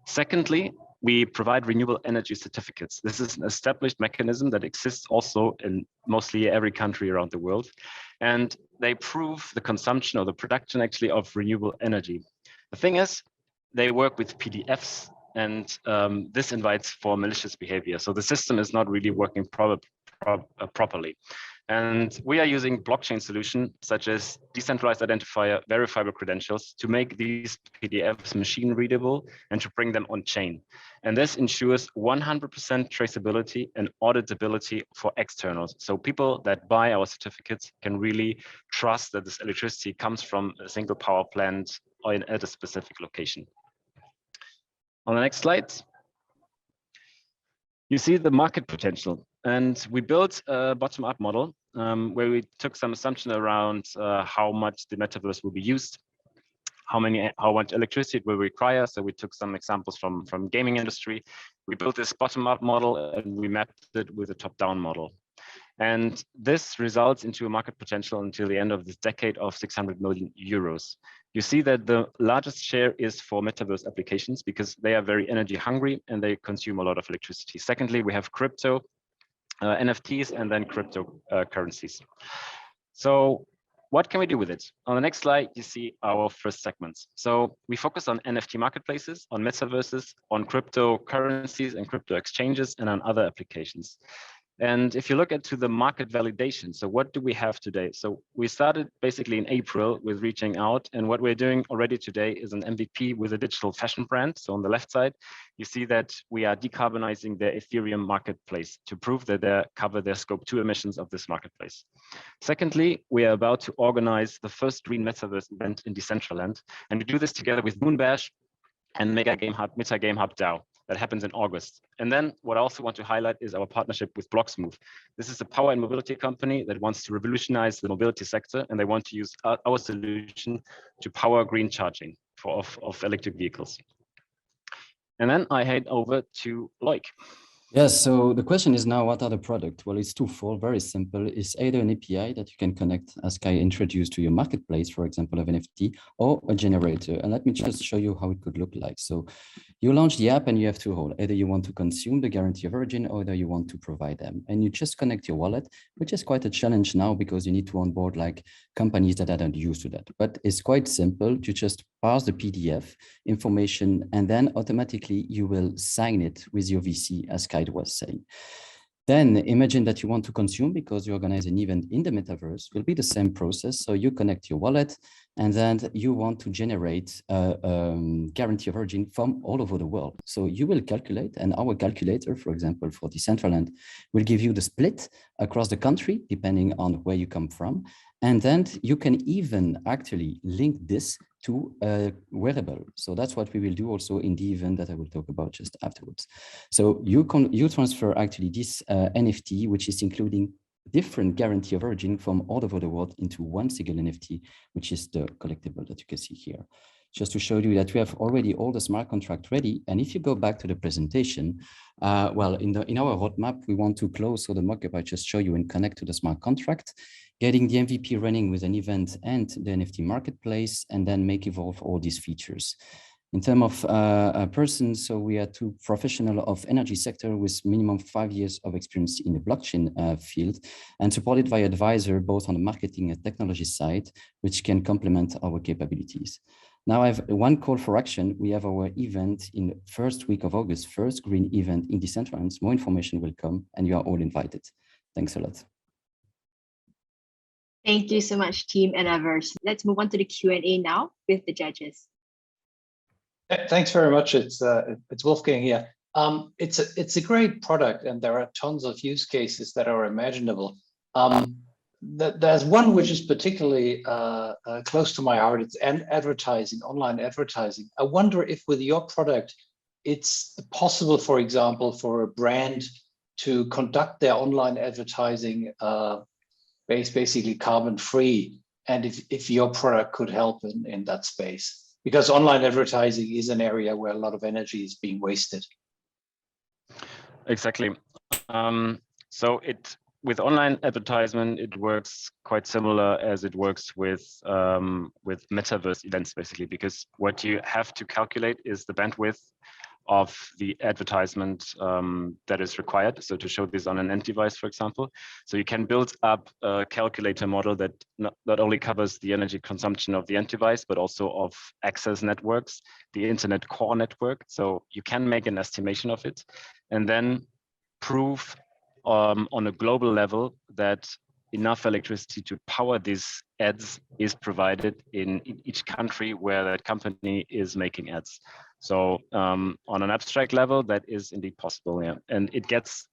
Secondly, we provide renewable energy certificates. This is an established mechanism that exists also in mostly every country around the world. And they prove the consumption or the production actually of renewable energy. The thing is, they work with PDFs, and this invites for malicious behavior. So the system is not really working properly. And we are using blockchain solutions such as decentralized identifier, verifiable credentials to make these PDFs machine readable and to bring them on chain. And this ensures 100% traceability and auditability for externals. So people that buy our certificates can really trust that this electricity comes from a single power plant or at a specific location. On the next slide, you see the market potential. And we built a bottom-up model where we took some assumption around how much the metaverse will be used, how much electricity it will require. So we took some examples from gaming industry. We built this bottom-up model and we mapped it with a top-down model. And this results into a market potential until the end of this decade of 600 million euros. You see that the largest share is for metaverse applications because they are very energy hungry and they consume a lot of electricity. Secondly, we have crypto, NFTs, and then cryptocurrencies. So what can we do with it? On the next slide, you see our first segments. So we focus on NFT marketplaces, on metaverses, on cryptocurrencies and crypto exchanges, and on other applications. And if you look into the market validation, so what do we have today? So we started basically in April with reaching out, and what we're doing already today is an MVP with a digital fashion brand. So on the left side, you see that we are decarbonizing their Ethereum marketplace to prove that they cover their scope 2 emissions of this marketplace. Secondly, we are about to organize the first green metaverse event in Decentraland, and we do this together with Moonbash and Meta Game Hub DAO. That happens in August. And then what I also want to highlight is our partnership with Blocksmove. This is a power and mobility company that wants to revolutionize the mobility sector, and they want to use our solution to power green charging of electric vehicles. And then I hand over to Loic.
Yes, so the question is now, what are the products? Well, it's twofold, very simple. It's either an API that you can connect, as Kai introduced, to your marketplace, for example, of NFT, or a generator. And let me just show you how it could look like. So you launch the app and you have two holes. Either you want to consume the guarantee of origin, or either you want to provide them. And you just connect your wallet, which is quite a challenge now because you need to onboard like companies that are not used to that. But it's quite simple to just pass the PDF information, and then automatically you will sign it with your VC, as Kai was saying. Then imagine that you want to consume because you organize an event in the metaverse. Will be the same process. So you connect your wallet, and then you want to generate a guarantee of origin from all over the world. So you will calculate, and our calculator, for example, for Decentraland, will give you the split across the country, depending on where you come from. And then you can even actually link this to a wearable. So that's what we will do also in the event that I will talk about just afterwards. So you transfer actually this NFT, which is including different guarantee of origin from all over the world into one single NFT, which is the collectible that you can see here. Just to show you that we have already all the smart contract ready. And if you go back to the presentation, well, in our roadmap, we want to close so the mockup I just show you and connect to the smart contract, getting the MVP running with an event and the NFT marketplace, and then make evolve all these features. In terms of persons, so we are two professionals of energy sector with minimum 5 years of experience in the blockchain field, and supported by advisor both on the marketing and technology side, which can complement our capabilities. Now I have one call for action. We have our event in the first week of August, first green event in Decentralised. More information will come and you are all invited. Thanks a lot.
Thank you so much, Team Aniverse. Let's move on to the Q&A now with the judges.
Thanks very much. It's Wolfgang here. It's a great product, and there are tons of use cases that are imaginable. There's one which is particularly close to my heart. It's advertising, online advertising. I wonder if with your product, it's possible, for example, for a brand to conduct their online advertising basically carbon free, and if your product could help in that space, because online advertising is an area where a lot of energy is being wasted.
Exactly. With online advertisement, it works quite similar as it works with metaverse events, basically, because what you have to calculate is the bandwidth of the advertisement that is required. So to show this on an end device, for example, so you can build up a calculator model that not only covers the energy consumption of the end device, but also of access networks, the internet core network. So you can make an estimation of it and then prove on a global level that enough electricity to power these ads is provided in each country where that company is making ads. So on an abstract level, that is indeed possible, yeah. And it gets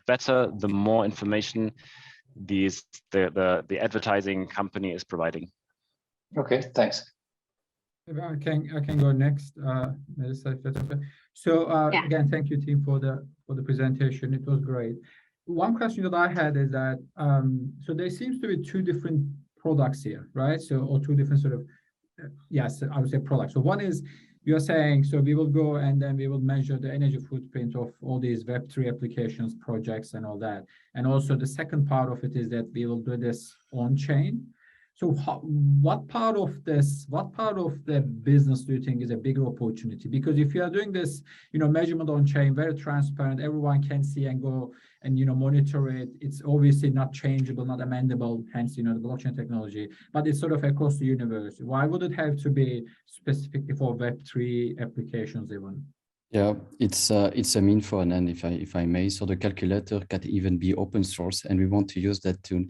better the more information the advertising company is providing.
Okay, thanks.
I can go next. So again, thank you, team, for the presentation. It was great. One question that I had is that so there seems to be two different products here, right? So, or two different sort of yes, I would say products. So one is you're saying, so we will go and then we will measure the energy footprint of all these Web3 applications, projects, and all that. And also the second part of it is that we will do this on chain. So what part of the business do you think is a bigger opportunity? Because if you are doing this, measurement on chain, very transparent, everyone can see and go and, monitor it. It's obviously not changeable, not amendable, hence, the blockchain technology, but it's sort of across the universe. Why would it have to be specifically for Web3 applications even?
Yeah, it's a mean for an end, if I may. So the calculator can even be open source, and we want to use that to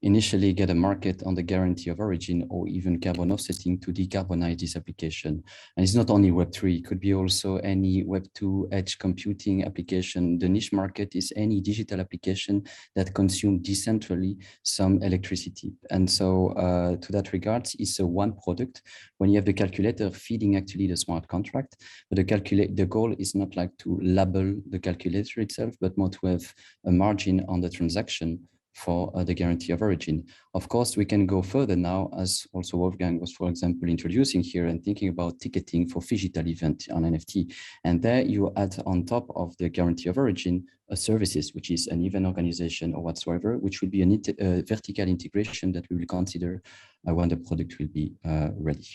initially get a market on the guarantee of origin or even carbon offsetting to decarbonize this application. And it's not only Web3, it could be also any Web2 edge computing application. The niche market is any digital application that consume decentrally some electricity. And so to that regard, it's a one product when you have the calculator feeding actually the smart contract. But the goal is not like to label the calculator itself, but more to have a margin on the transaction for the guarantee of origin. Of course, we can go further now, as also Wolfgang was, for example, introducing here and thinking about ticketing for phygital event on NFT. And there you add on top of the guarantee of origin services, which is an event organization or whatsoever, which will be a vertical integration that we will consider when the product will be ready.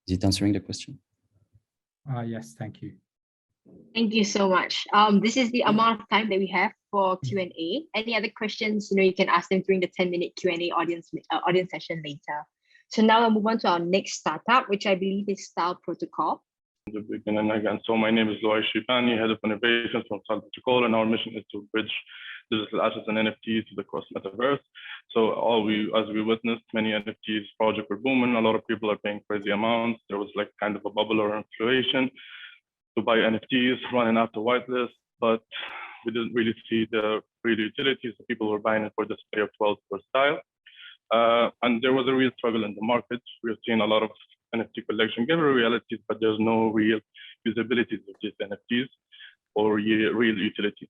Is it answering the question?
Yes, thank you.
Thank you so much. This is the amount of time that we have for Q&A. Any other questions, you can ask them during the 10-minute Q&A audience session later. So now I'll move on to our next startup, which I believe is Style Protocol.
So my name is Loy Shipani, Head of Innovations from Style Protocol, and our mission is to bridge digital assets and NFTs to the cross metaverse. So as we witnessed, many NFTs projects were booming. A lot of people are paying crazy amounts. There was like kind of a bubble or inflation to buy NFTs, running out the whitelist, but we didn't really see the real utilities. People were buying it for display of 12 for style. And there was a real struggle in the market. We've seen a lot of NFT collection give realities, but there's no real usability of these NFTs or real utility.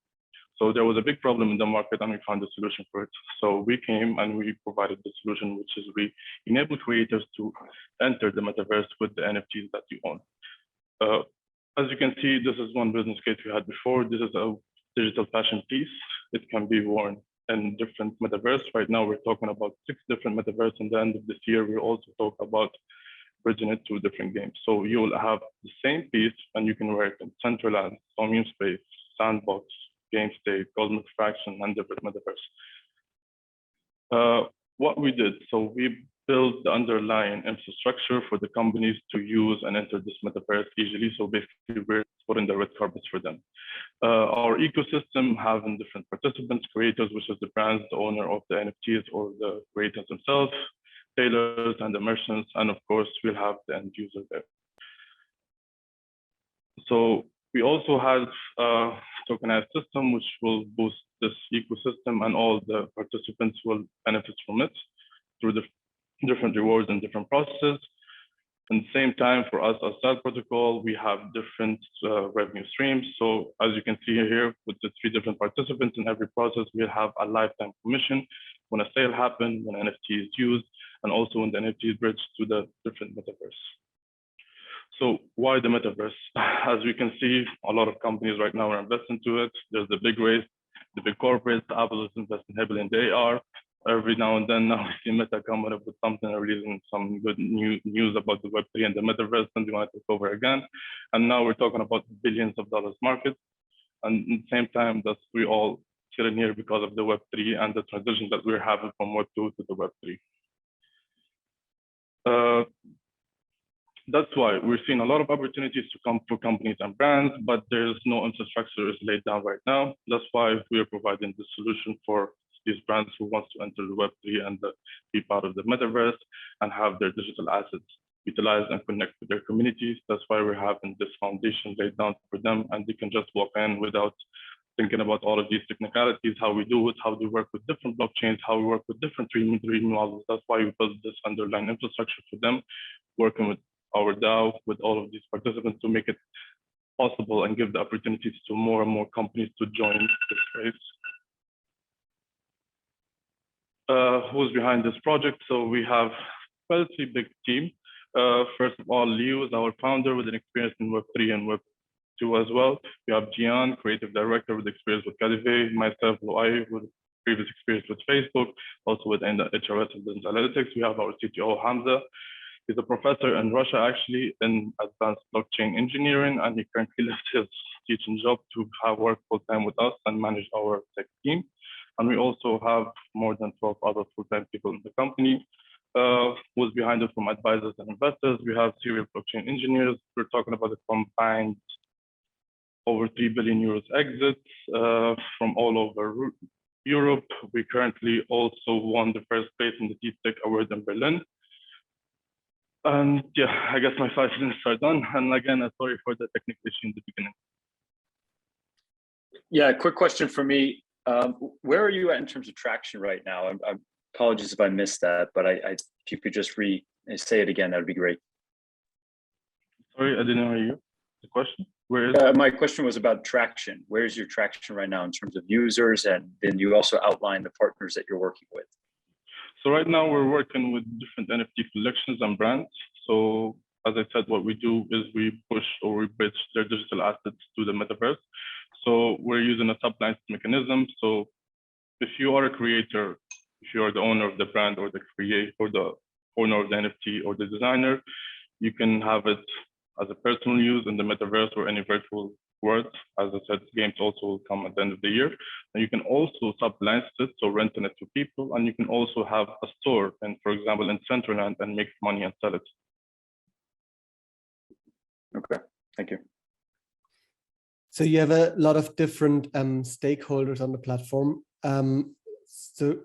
So there was a big problem in the market, and we found a solution for it. So we came and we provided the solution, which is we enable creators to enter the metaverse with the NFTs that you own. As you can see, this is one business case we had before. This is a digital fashion piece. It can be worn in different metaverse. Right now, we're talking about 6 different metaverse. In the end of this year, we'll also talk about bridging it to different games. So you will have the same piece, and you can wear it in Decentralised, Commune Space, Sandbox, Game State, Cosmic Fraction, and different metaverse. What we did, so we built the underlying infrastructure for the companies to use and enter this metaverse easily. So basically, we're putting the red carpets for them. Our ecosystem having different participants, creators, which is the brands, the owner of the NFTs or the creators themselves, tailors and the merchants, and of course, we'll have the end user there. So we also have a tokenized system, which will boost this ecosystem, and all the participants will benefit from it through the different rewards and different processes. At the same time, for us as Sal protocol, we have different revenue streams. So as you can see here, with the 3 different participants in every process, we'll have a lifetime commission when a sale happens, when NFT is used, and also when the NFT is bridged to the different metaverse. So why the metaverse? As we can see, a lot of companies right now are investing into it. There's the big race, the big corporates. Apple is investing heavily in the AR. Every now and then, now we see Meta coming up with something, or releasing some good news about the Web3 and the metaverse, and they want to take over again. And now we're talking about billions of dollars market. And at the same time, that we all sitting here because of the Web3 and the transition that we're having from Web2 to the Web3. That's why we're seeing a lot of opportunities to come for companies and brands, but there's no infrastructure is laid down right now. That's why we are providing the solution for these brands who wants to enter the Web3 and be part of the metaverse and have their digital assets utilized and connect with their communities. That's why we're having this foundation laid down for them, and they can just walk in without thinking about all of these technicalities, how we do it, how we work with different blockchains, how we work with different 3D models. That's why we built this underlying infrastructure for them, working with our DAO, with all of these participants to make it possible and give the opportunities to more and more companies to join this space. Who's behind this project? So we have a relatively big team. First of all, Leo is our founder with an experience in Web3 and Web2 as well. We have Gian, creative director with experience with Cadive, myself, Loai, with previous experience with Facebook, also with HRS and business analytics. We have our CTO, Hamza. He's a professor in Russia, actually, in advanced blockchain engineering, and he currently left his teaching job to work full-time with us and manage our tech team. And we also have more than 12 other full-time people in the company. Who's behind it from advisors and investors. We have serial blockchain engineers. We're talking about a combined over 3 billion euros exits from all over Europe. We currently also won the first place in the Deep Tech Award in Berlin. And yeah, I guess my 5 minutes are done. And again, sorry for the technical issue in the beginning.
Yeah, quick question for me. Where are you at in terms of traction right now? I apologies if I missed that, but if you could just say it again, that would be great.
Sorry, I didn't hear you. The question? Where is
my question was about traction. Where is your traction right now in terms of users? And then you also outlined the partners that you're working with.
So right now we're working with different NFT collections and brands. So as I said, what we do is we push or we bridge their digital assets to the metaverse. So we're using a sub-license mechanism. So if you are a creator, if you are the owner of the brand or the owner of the NFT or the designer, you can have it as a personal use in the metaverse or any virtual world. As I said, games also will come at the end of the year. And you can also sub-license it, so renting it to people. And you can also have a store, and for example, in Centraland, and make money and sell it.
Okay, thank you.
So you have a lot of different stakeholders on the platform. So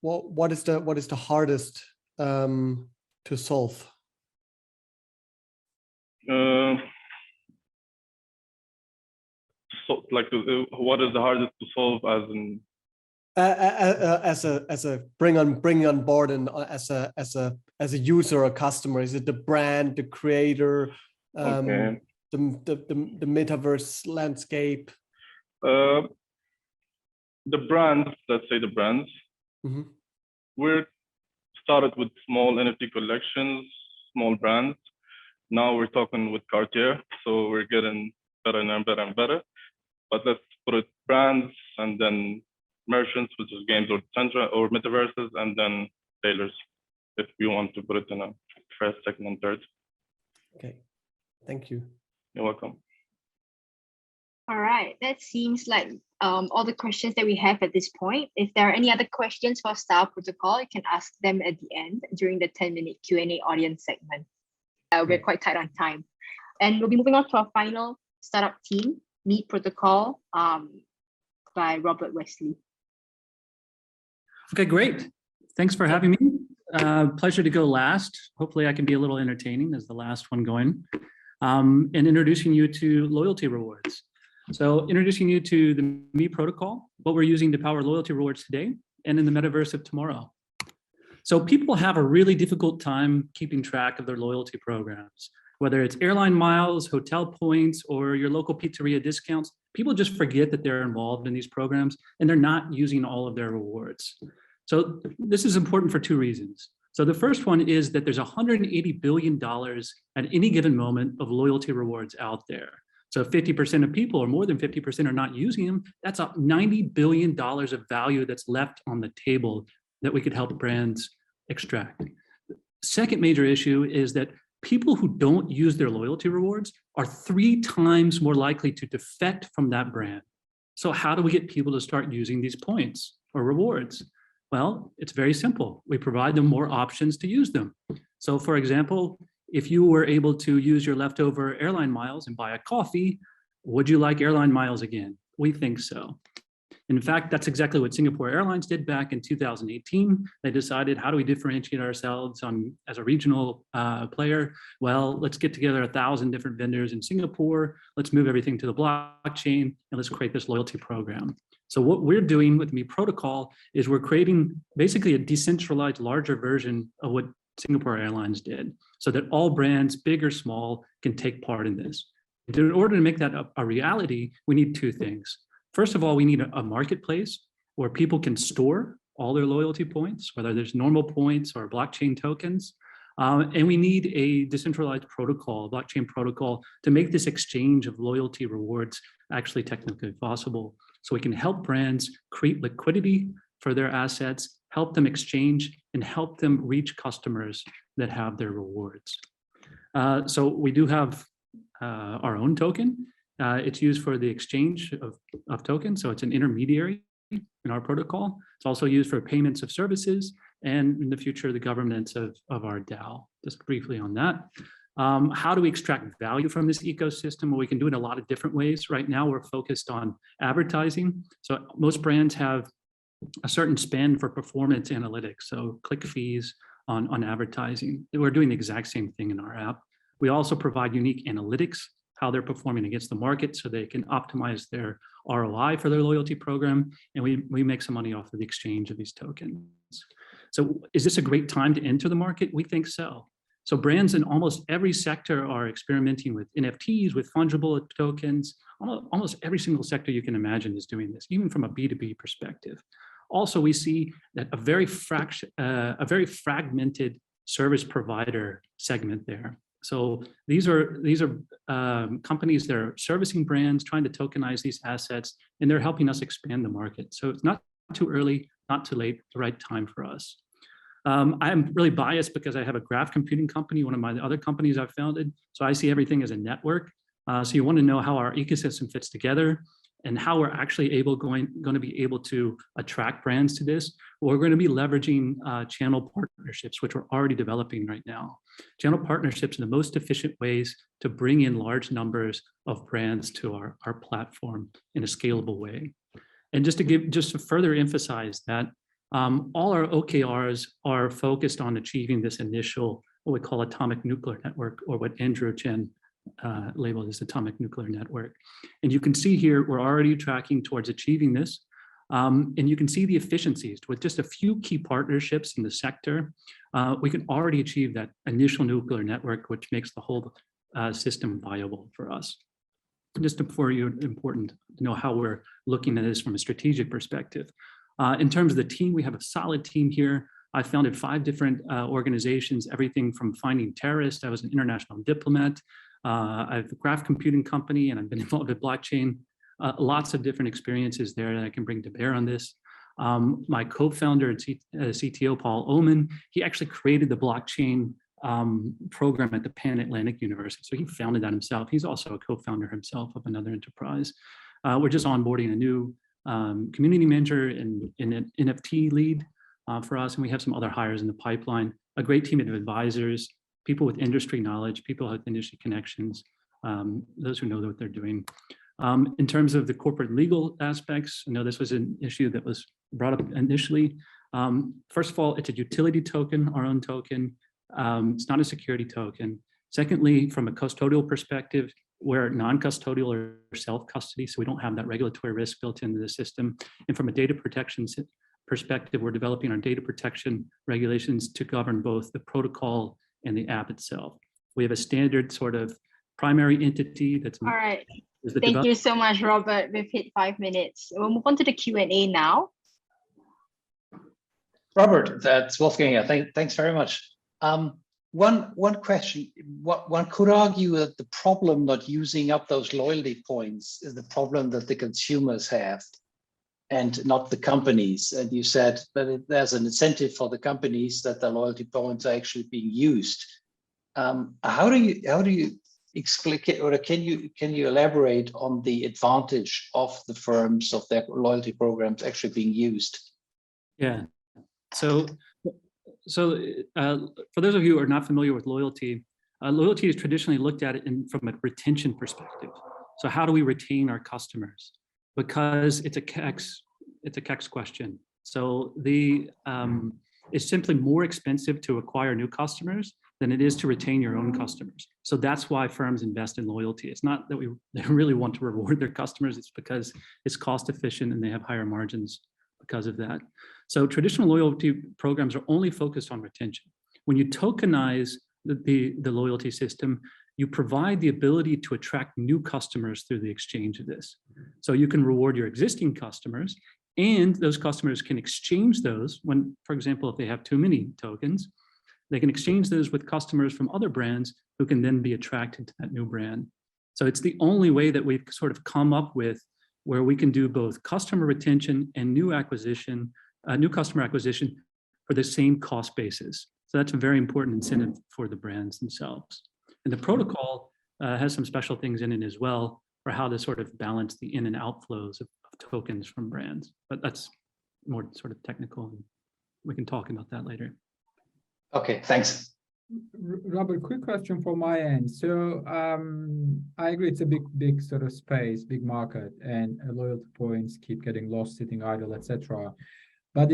what is the hardest to solve?
So like, what is the hardest to solve? As in,
As a bring on board and as a user or customer? Is it the brand, the creator,
Okay.
the metaverse landscape?
The brands, let's say the brands.
Mm-hmm.
We're started with small NFT collections, small brands. Now we're talking with Cartier, so we're getting better and better and better. But let's put it brands and then merchants, which is games or metaverses, and then tailors, if we want to put it in a first, second, and third.
Okay, thank you.
You're welcome.
All right, that seems like all the questions that we have at this point. If there are any other questions for Style Protocol, you can ask them at the end during the 10-minute Q&A audience segment. We're quite tight on time. And we'll be moving on to our final startup team, Meet Protocol, by Robert Wesley.
Okay, great. Thanks for having me. Pleasure to go last. Hopefully I can be a little entertaining as the last one going. And introducing you to loyalty rewards. So introducing you to the Meet Protocol, what we're using to power loyalty rewards today and in the metaverse of tomorrow. So people have a really difficult time keeping track of their loyalty programs, whether it's airline miles, hotel points, or your local pizzeria discounts. People just forget that they're involved in these programs and they're not using all of their rewards. So this is important for two reasons. So the first one is that there's $180 billion at any given moment of loyalty rewards out there. So if 50% of people or more than 50% are not using them, that's up $90 billion of value that's left on the table that we could help brands extract. Second major issue is that people who don't use their loyalty rewards are 3 times more likely to defect from that brand. So how do we get people to start using these points or rewards? Well, it's very simple. We provide them more options to use them. So for example, if you were able to use your leftover airline miles and buy a coffee, would you like airline miles again? We think so. In fact, that's exactly what Singapore Airlines did back in 2018. They decided, how do we differentiate ourselves as a regional player? Well, let's get together 1,000 different vendors in Singapore. Let's move everything to the blockchain and let's create this loyalty program. So what we're doing with Meet Protocol is we're creating basically a decentralized, larger version of what Singapore Airlines did, so that all brands, big or small, can take part in this. In order to make that a reality, we need 2 things. First of all, we need a marketplace where people can store all their loyalty points, whether there's normal points or blockchain tokens. And we need a decentralized protocol, blockchain protocol, to make this exchange of loyalty rewards actually technically possible. So we can help brands create liquidity for their assets, help them exchange, and help them reach customers that have their rewards. So we do have our own token. It's used for the exchange of tokens, so it's an intermediary in our protocol. It's also used for payments of services, and in the future, the governance of our DAO. Just briefly on that. How do we extract value from this ecosystem? Well, we can do it in a lot of different ways. Right now, we're focused on advertising. So most brands have a certain spend for performance analytics, so click fees on advertising. We're doing the exact same thing in our app. We also provide unique analytics, how they're performing against the market so they can optimize their ROI for their loyalty program. And we make some money off of the exchange of these tokens. So is this a great time to enter the market? We think so. So brands in almost every sector are experimenting with NFTs, with fungible tokens. Almost every single sector you can imagine is doing this, even from a B2B perspective. Also, we see that a very fragmented service provider segment there. So these are companies that are servicing brands, trying to tokenize these assets, and they're helping us expand the market. So it's not too early, not too late, the right time for us. I'm really biased because I have a graph computing company, one of my other companies I've founded. So I see everything as a network. So you want to know how our ecosystem fits together and how we're actually going to be able to attract brands to this. We're going to be leveraging channel partnerships, which we're already developing right now. Channel partnerships are the most efficient ways to bring in large numbers of brands to our platform in a scalable way. And just to further emphasize that, all our OKRs are focused on achieving this initial, what we call atomic nuclear network, or what Andrew Chen labeled as atomic nuclear network. And you can see here, we're already tracking towards achieving this. And you can see the efficiencies with just a few key partnerships in the sector. We can already achieve that initial nuclear network, which makes the whole system viable for us. Just for you, important to know how we're looking at this from a strategic perspective. In terms of the team, we have a solid team here. I founded 5 different organizations, everything from finding terrorists. I was an international diplomat. I have a graph computing company, and I've been involved with blockchain. Lots of different experiences there that I can bring to bear on this. My co-founder and CTO, Paul Oman, he actually created the blockchain program at the Pan Atlantic University. So he founded that himself. He's also a co-founder himself of another enterprise. We're just onboarding a new community manager and an NFT lead for us. And we have some other hires in the pipeline, a great team of advisors, people with industry knowledge, people with industry connections, those who know what they're doing. In terms of the corporate legal aspects, I know this was an issue that was brought up initially. First of all, it's a utility token, our own token. It's not a security token. Secondly, from a custodial perspective, we're non-custodial or self-custody, so we don't have that regulatory risk built into the system. And from a data protection perspective, we're developing our data protection regulations to govern both the protocol and the app itself. We have a standard sort of primary entity that's—
All right. Thank you so much, Robert. We've hit 5 minutes. We'll move on to the Q&A now.
Robert, that's Wolfgang here. Thanks very much. One question. One could argue that the problem not using up those loyalty points is the problem that the consumers have and not the companies. And you said that there's an incentive for the companies that the loyalty points are actually being used. How do you explain, or can you elaborate on the advantage of the firms, of their loyalty programs actually being used?
Yeah. So for those of you who are not familiar with loyalty, loyalty is traditionally looked at it from a retention perspective. So how do we retain our customers? Because it's a CAC question. So it's simply more expensive to acquire new customers than it is to retain your own customers. So that's why firms invest in loyalty. It's not that they really want to reward their customers, it's because it's cost efficient and they have higher margins because of that. So traditional loyalty programs are only focused on retention. When you tokenize the loyalty system, you provide the ability to attract new customers through the exchange of this. So you can reward your existing customers, and those customers can exchange those when, for example, if they have too many tokens, they can exchange those with customers from other brands who can then be attracted to that new brand. So it's the only way that we've sort of come up with where we can do both customer retention and new customer acquisition for the same cost basis. So that's a very important incentive for the brands themselves. And the protocol has some special things in it as well for how to sort of balance the in and outflows of tokens from brands. But that's more sort of technical, and we can talk about that later.
Okay, thanks.
Robert, quick question from my end. So I agree, it's a big sort of space, big market, and loyalty points keep getting lost, sitting idle, etc. But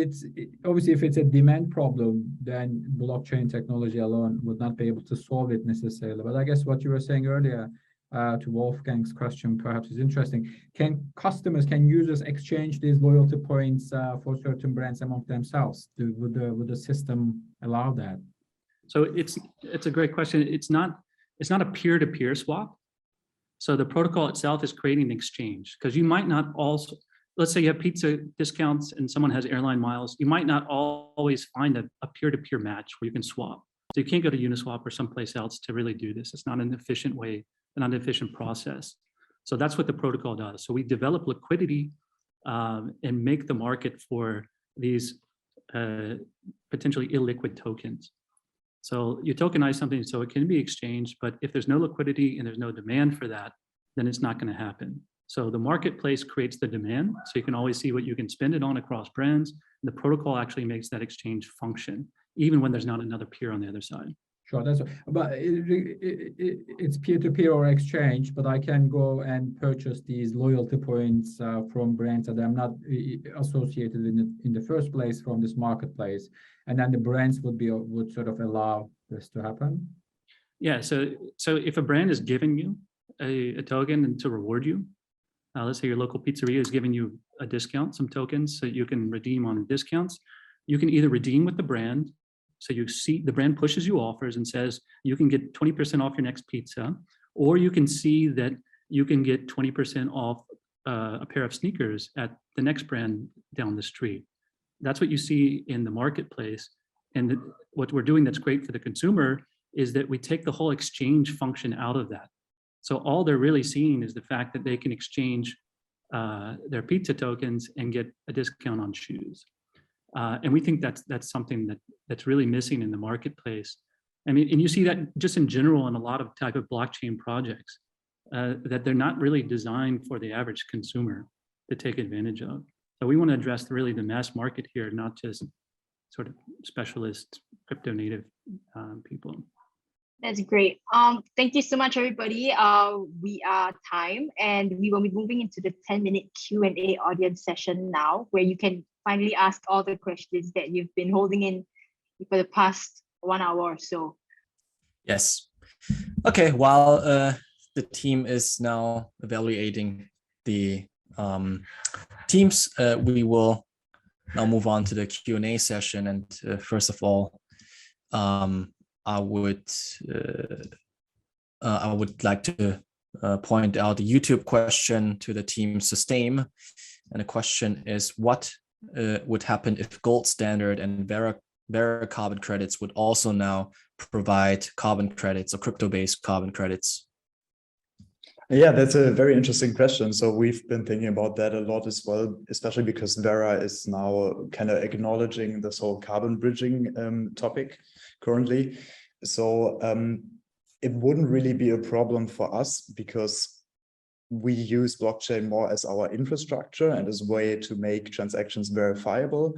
obviously, if it's a demand problem, then blockchain technology alone would not be able to solve it necessarily. But I guess what you were saying earlier to Wolfgang's question perhaps is interesting. Can users exchange these loyalty points for certain brands among themselves? Would the system allow that?
So it's a great question. It's not a peer-to-peer swap. So the protocol itself is creating an exchange, because you might not also, let's say you have pizza discounts and someone has airline miles, you might not always find a peer-to-peer match where you can swap. So you can't go to Uniswap or someplace else to really do this. It's not an efficient way, not an efficient process. So that's what the protocol does. So we develop liquidity and make the market for these potentially illiquid tokens. So you tokenize something so it can be exchanged, but if there's no liquidity and there's no demand for that, then it's not going to happen. So the marketplace creates the demand, so you can always see what you can spend it on across brands. And the protocol actually makes that exchange function, even when there's not another peer on the other side.
Sure, that's right. But it's peer-to-peer or exchange, but I can go and purchase these loyalty points from brands that I'm not associated in the first place from this marketplace, and then the brands would sort of allow this to happen.
Yeah. So if a brand is giving you a token and to reward you, let's say your local pizzeria is giving you a discount, some tokens, so you can redeem on discounts. You can either redeem with the brand, so you see the brand pushes you offers and says you can get 20% off your next pizza, or you can see that you can get 20% off a pair of sneakers at the next brand down the street. That's what you see in the marketplace. And what we're doing that's great for the consumer is that we take the whole exchange function out of that. So all they're really seeing is the fact that they can exchange their pizza tokens and get a discount on shoes. And we think that's something that's really missing in the marketplace. I mean, and you see that just in general in a lot of type of blockchain projects, that they're not really designed for the average consumer to take advantage of. So we want to address really the mass market here, not just sort of specialist crypto native people.
That's great. Thank you so much, everybody. We are time, and we will be moving into the 10-minute Q&A audience session now, where you can finally ask all the questions that you've been holding in for the past 1 hour or so.
Yes. Okay, while the team is now evaluating the teams, we will now move on to the Q&A session. And first of all, I would like to point out the YouTube question to the team Sustain. And the question is, what would happen if gold standard and Vera carbon credits would also now provide carbon credits or crypto-based carbon credits?
Yeah, that's a very interesting question. So we've been thinking about that a lot as well, especially because Vera is now kind of acknowledging this whole carbon bridging topic currently. So it wouldn't really be a problem for us because we use blockchain more as our infrastructure and as a way to make transactions verifiable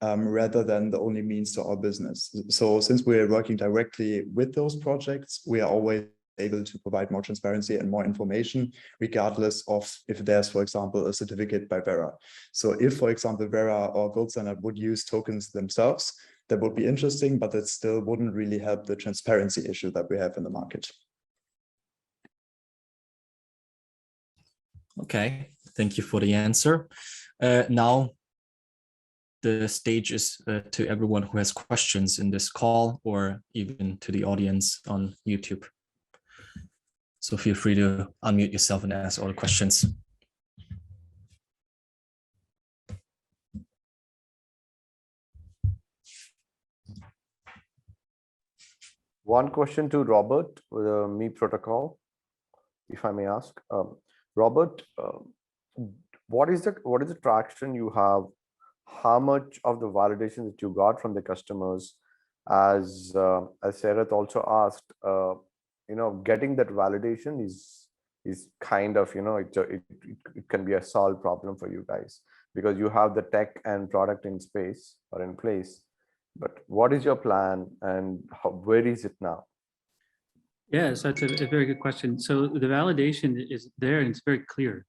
rather than the only means to our business. So since we're working directly with those projects, we are always able to provide more transparency and more information, regardless of if there's, for example, a certificate by Vera. So if, for example, Vera or Gold Standard would use tokens themselves, that would be interesting, but that still wouldn't really help the transparency issue that we have in the market.
Okay, thank you for the answer. Now, the stage is to everyone who has questions in this call or even to the audience on YouTube. So feel free to unmute yourself and ask all the questions.
One question to Robert with the Me protocol, if I may ask. Robert, what is the traction you have? How much of the validation that you got from the customers, as Sarath also asked, getting that validation is kind of, it can be a solved problem for you guys because you have the tech and product in space or in place. But what is your plan and where is it now?
Yes, that's a very good question. So the validation is there and it's very clear.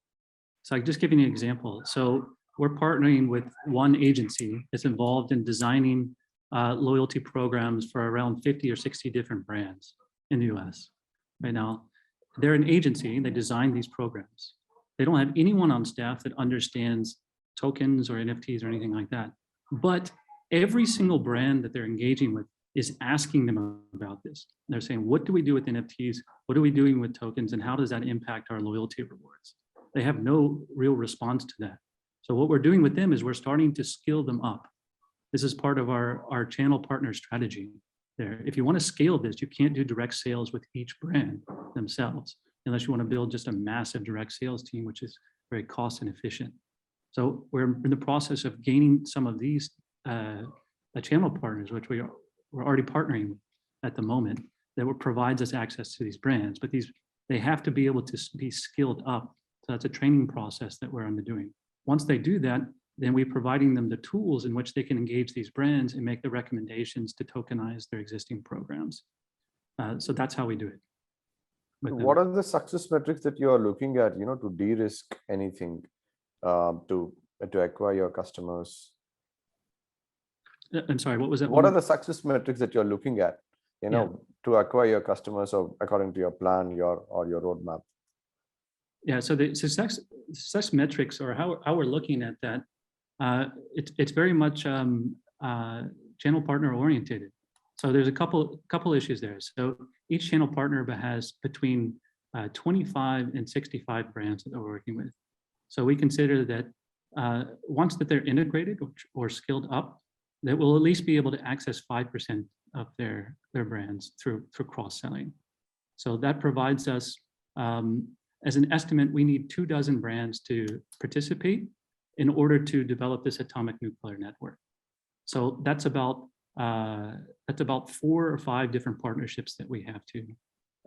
So I'm just giving you an example. So we're partnering with one agency that's involved in designing loyalty programs for around 50 or 60 different brands in the US right now. They're an agency, they design these programs. They don't have anyone on staff that understands tokens or NFTs or anything like that. But every single brand that they're engaging with is asking them about this. They're saying, what do we do with NFTs? What are we doing with tokens? And how does that impact our loyalty rewards? They have no real response to that. So what we're doing with them is we're starting to skill them up. This is part of our channel partner strategy there. If you want to scale this, you can't do direct sales with each brand themselves, unless you want to build just a massive direct sales team, which is very cost inefficient. So we're in the process of gaining some of these channel partners, which we're already partnering with at the moment, that provides us access to these brands, but they have to be able to be skilled up. So that's a training process that we're undergoing. Once they do that, then we're providing them the tools in which they can engage these brands and make the recommendations to tokenize their existing programs. So that's how we do it.
What are the success metrics that you are looking at, to de-risk anything, to acquire your customers?
I'm sorry, what was that?
What are the success metrics that you're looking at, to acquire your customers or according to your plan, your roadmap?
Yeah, so the success metrics, or how we're looking at that, it's very much channel partner oriented. So there's a couple issues there. So each channel partner has between 25 and 65 brands that they're working with. So we consider that once that they're integrated or skilled up, that we'll at least be able to access 5% of their brands through cross-selling. So that provides us, as an estimate, we need 24 brands to participate in order to develop this atomic nuclear network. So that's about 4 or 5 different partnerships that we have to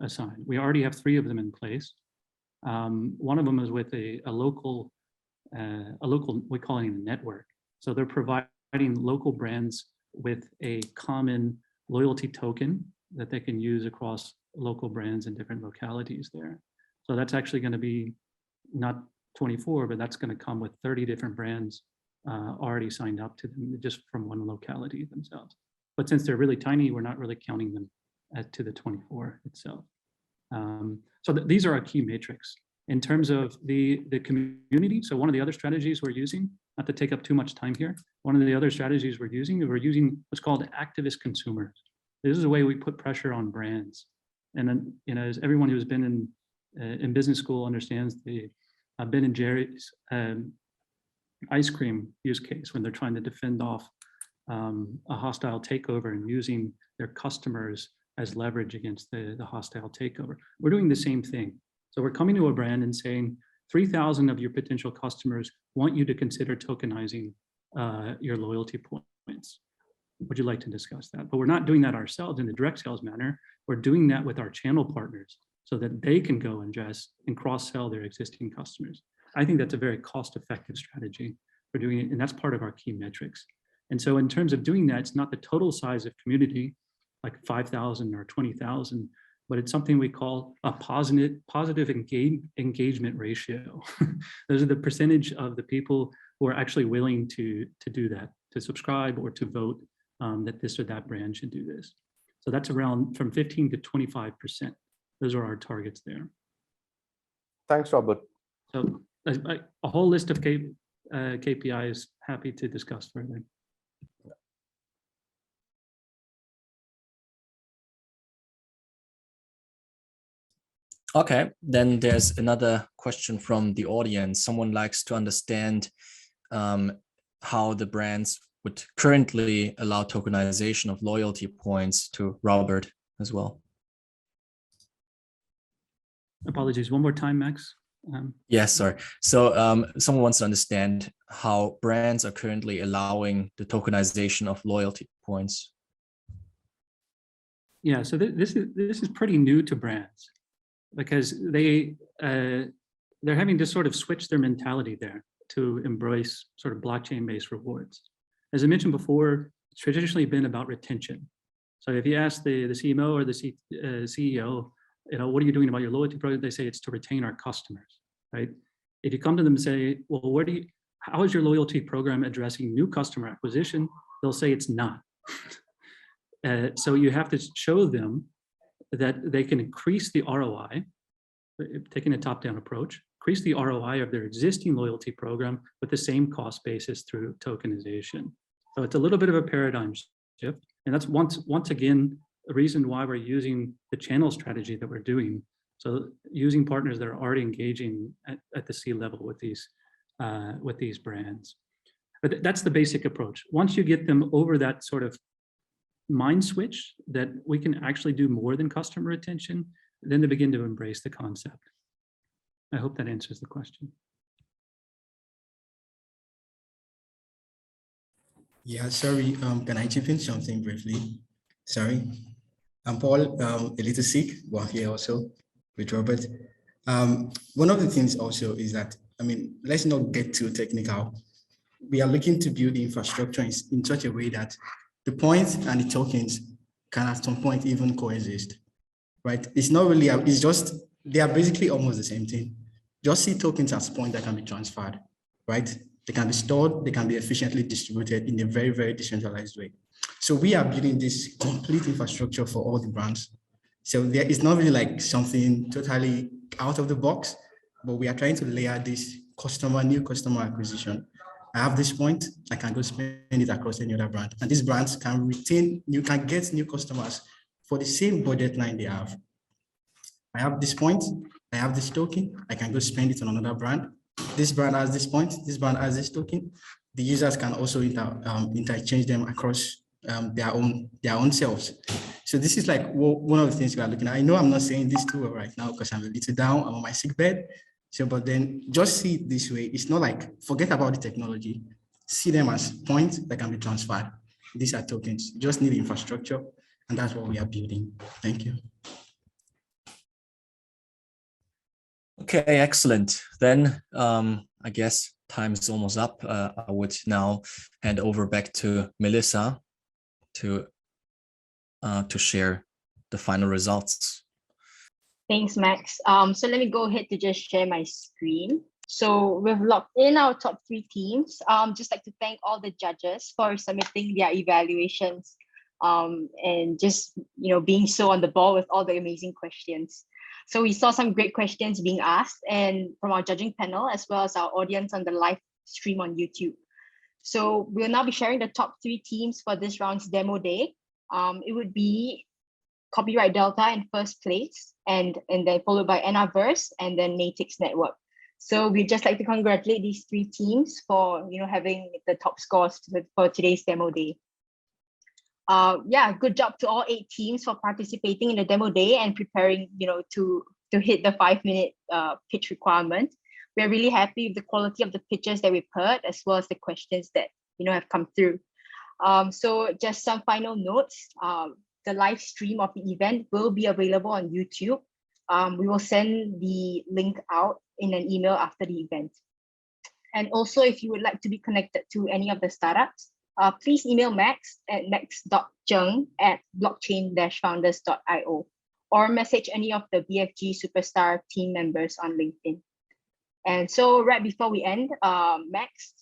assign. We already have 3 of them in place. One of them is with a local, we call it a network. So they're providing local brands with a common loyalty token that they can use across local brands in different localities there. So that's actually going to be not 24, but that's going to come with 30 different brands already signed up to them just from one locality themselves. But since they're really tiny, we're not really counting them to the 24 itself. So these are our key metrics. In terms of the community, so one of the other strategies we're using, not to take up too much time here, one of the other strategies we're using what's called activist consumers. This is a way we put pressure on brands. And then, you know, as everyone who's been in business school understands the Ben and Jerry's ice cream use case when they're trying to defend off a hostile takeover and using their customers as leverage against the hostile takeover. We're doing the same thing. So we're coming to a brand and saying 3,000 of your potential customers want you to consider tokenizing your loyalty points. Would you like to discuss that? But we're not doing that ourselves in the direct sales manner. We're doing that with our channel partners so that they can go and cross-sell their existing customers. I think that's a very cost-effective strategy for doing it, and that's part of our key metrics. And so in terms of doing that, it's not the total size of community, like 5,000 or 20,000, but it's something we call a positive engagement ratio. Those are the percentage of the people who are actually willing to do that, to subscribe or to vote that this or that brand should do this. So that's around from 15 to 25%. Those are our targets there.
Thanks, Robert.
So a whole list of KPIs, happy to discuss further.
Okay, then there's another question from the audience. Someone likes to understand how the brands would currently allow tokenization of loyalty points. To Robert as well.
Apologies, one more time, Max.
Yes, sorry. So someone wants to understand how brands are currently allowing the tokenization of loyalty points.
Yeah, so this is pretty new to brands because they're having to sort of switch their mentality there to embrace sort of blockchain-based rewards. As I mentioned before, it's traditionally been about retention. So if you ask the CMO or the CEO, you know, what are you doing about your loyalty program? They say it's to retain our customers, right? If you come to them and say, well, how is your loyalty program addressing new customer acquisition? They'll say it's not. So you have to show them that they can increase the ROI, taking a top-down approach, increase the ROI of their existing loyalty program with the same cost basis through tokenization. So it's a little bit of a paradigm shift. And that's once again, a reason why we're using the channel strategy that we're doing. So using partners that are already engaging at the C level with these brands. But that's the basic approach. Once you get them over that sort of mind switch that we can actually do more than customer retention, then they begin to embrace the concept. I hope that answers the question.
Yeah, sorry, can I chip in something briefly? Sorry. I'm Paul, a little sick, but I'm here also with Robert. One of the things also is that, I mean, let's not get too technical. We are looking to build the infrastructure in such a way that the points and the tokens can at some point even coexist, right? It's not really, it's just, they are basically almost the same thing. Just see tokens as points that can be transferred, right? They can be stored, they can be efficiently distributed in a very, very decentralized way. So we are building this complete infrastructure for all the brands. So there is not really like something totally out of the box. but we are trying to layer this new customer acquisition. I have this point, I can go spend it across any other brand. And these brands can get new customers for the same budget line they have. I have this point, I have this token, I can go spend it on another brand. This brand has this point, this brand has this token. The users can also interchange them across their own selves. So this is like one of the things we are looking at. I know I'm not saying this too well right now because I'm a little down, I'm on my sick bed. So, but then just see it this way. It's not like forget about the technology. See them as points that can be transferred. These are tokens. You just need infrastructure, and that's what we are building. Thank you.
Okay, excellent. Then I guess time is almost up. I would now hand over back to Melissa to share the final results.
Thanks, Max. So let me go ahead to just share my screen. So we've locked in our top 3 teams. Just like to thank all the judges for submitting their evaluations and just being so on the ball with all the amazing questions. So we saw some great questions being asked and from our judging panel, as well as our audience on the live stream on YouTube. So we'll now be sharing the top 3 teams for this round's demo day. It would be Copyright Delta in first place, and then followed by Aniverse and then Natix Network. So we'd just like to congratulate these 3 teams for having the top scores for today's demo day. Yeah, good job to all 8 teams for participating in the demo day and preparing to hit the 5-minute pitch requirement. We're really happy with the quality of the pitches that we've heard, as well as the questions that have come through. So just some final notes. The live stream of the event will be available on YouTube. We will send the link out in an email after the event. And also, if you would like to be connected to any of the startups, please email Max at max.jung@blockchain-founders.io or message any of the BFG Superstar team members on LinkedIn. And so right before we end, Max.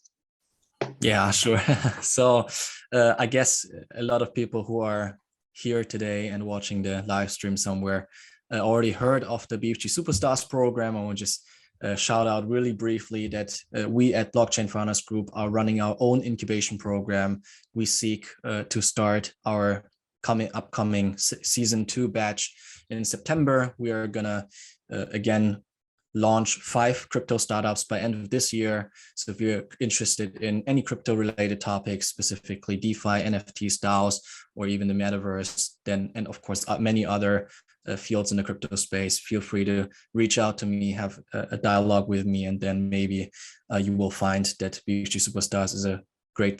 Yeah, sure. So I guess a lot of people who are here today and watching the live stream somewhere already heard of the BFG Superstars program. I will just shout out really briefly that we at Blockchain Founders Group are running our own incubation program. We seek to start our upcoming season 2 batch in September. We are gonna again launch 5 crypto startups by end of this year. So if you're interested in any crypto related topics, specifically DeFi, NFTs, DAOs, or even the metaverse, then, and of course, many other fields in the crypto space, feel free to reach out to me, have a dialogue with me, and then maybe you will find that BFG Superstars is a great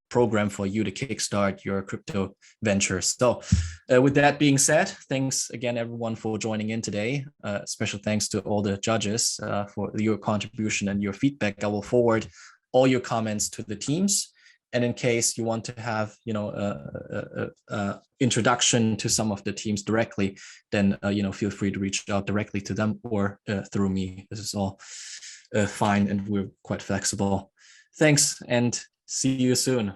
program for you to kickstart your crypto ventures. So with that being said, thanks again, everyone, for joining in today. Special thanks to all the judges for your contribution and your feedback. I will forward all your comments to the teams. And in case you want to have, introduction to some of the teams directly, then, feel free to reach out directly to them or through me. This is all fine, and we're quite flexible. Thanks, and see you soon.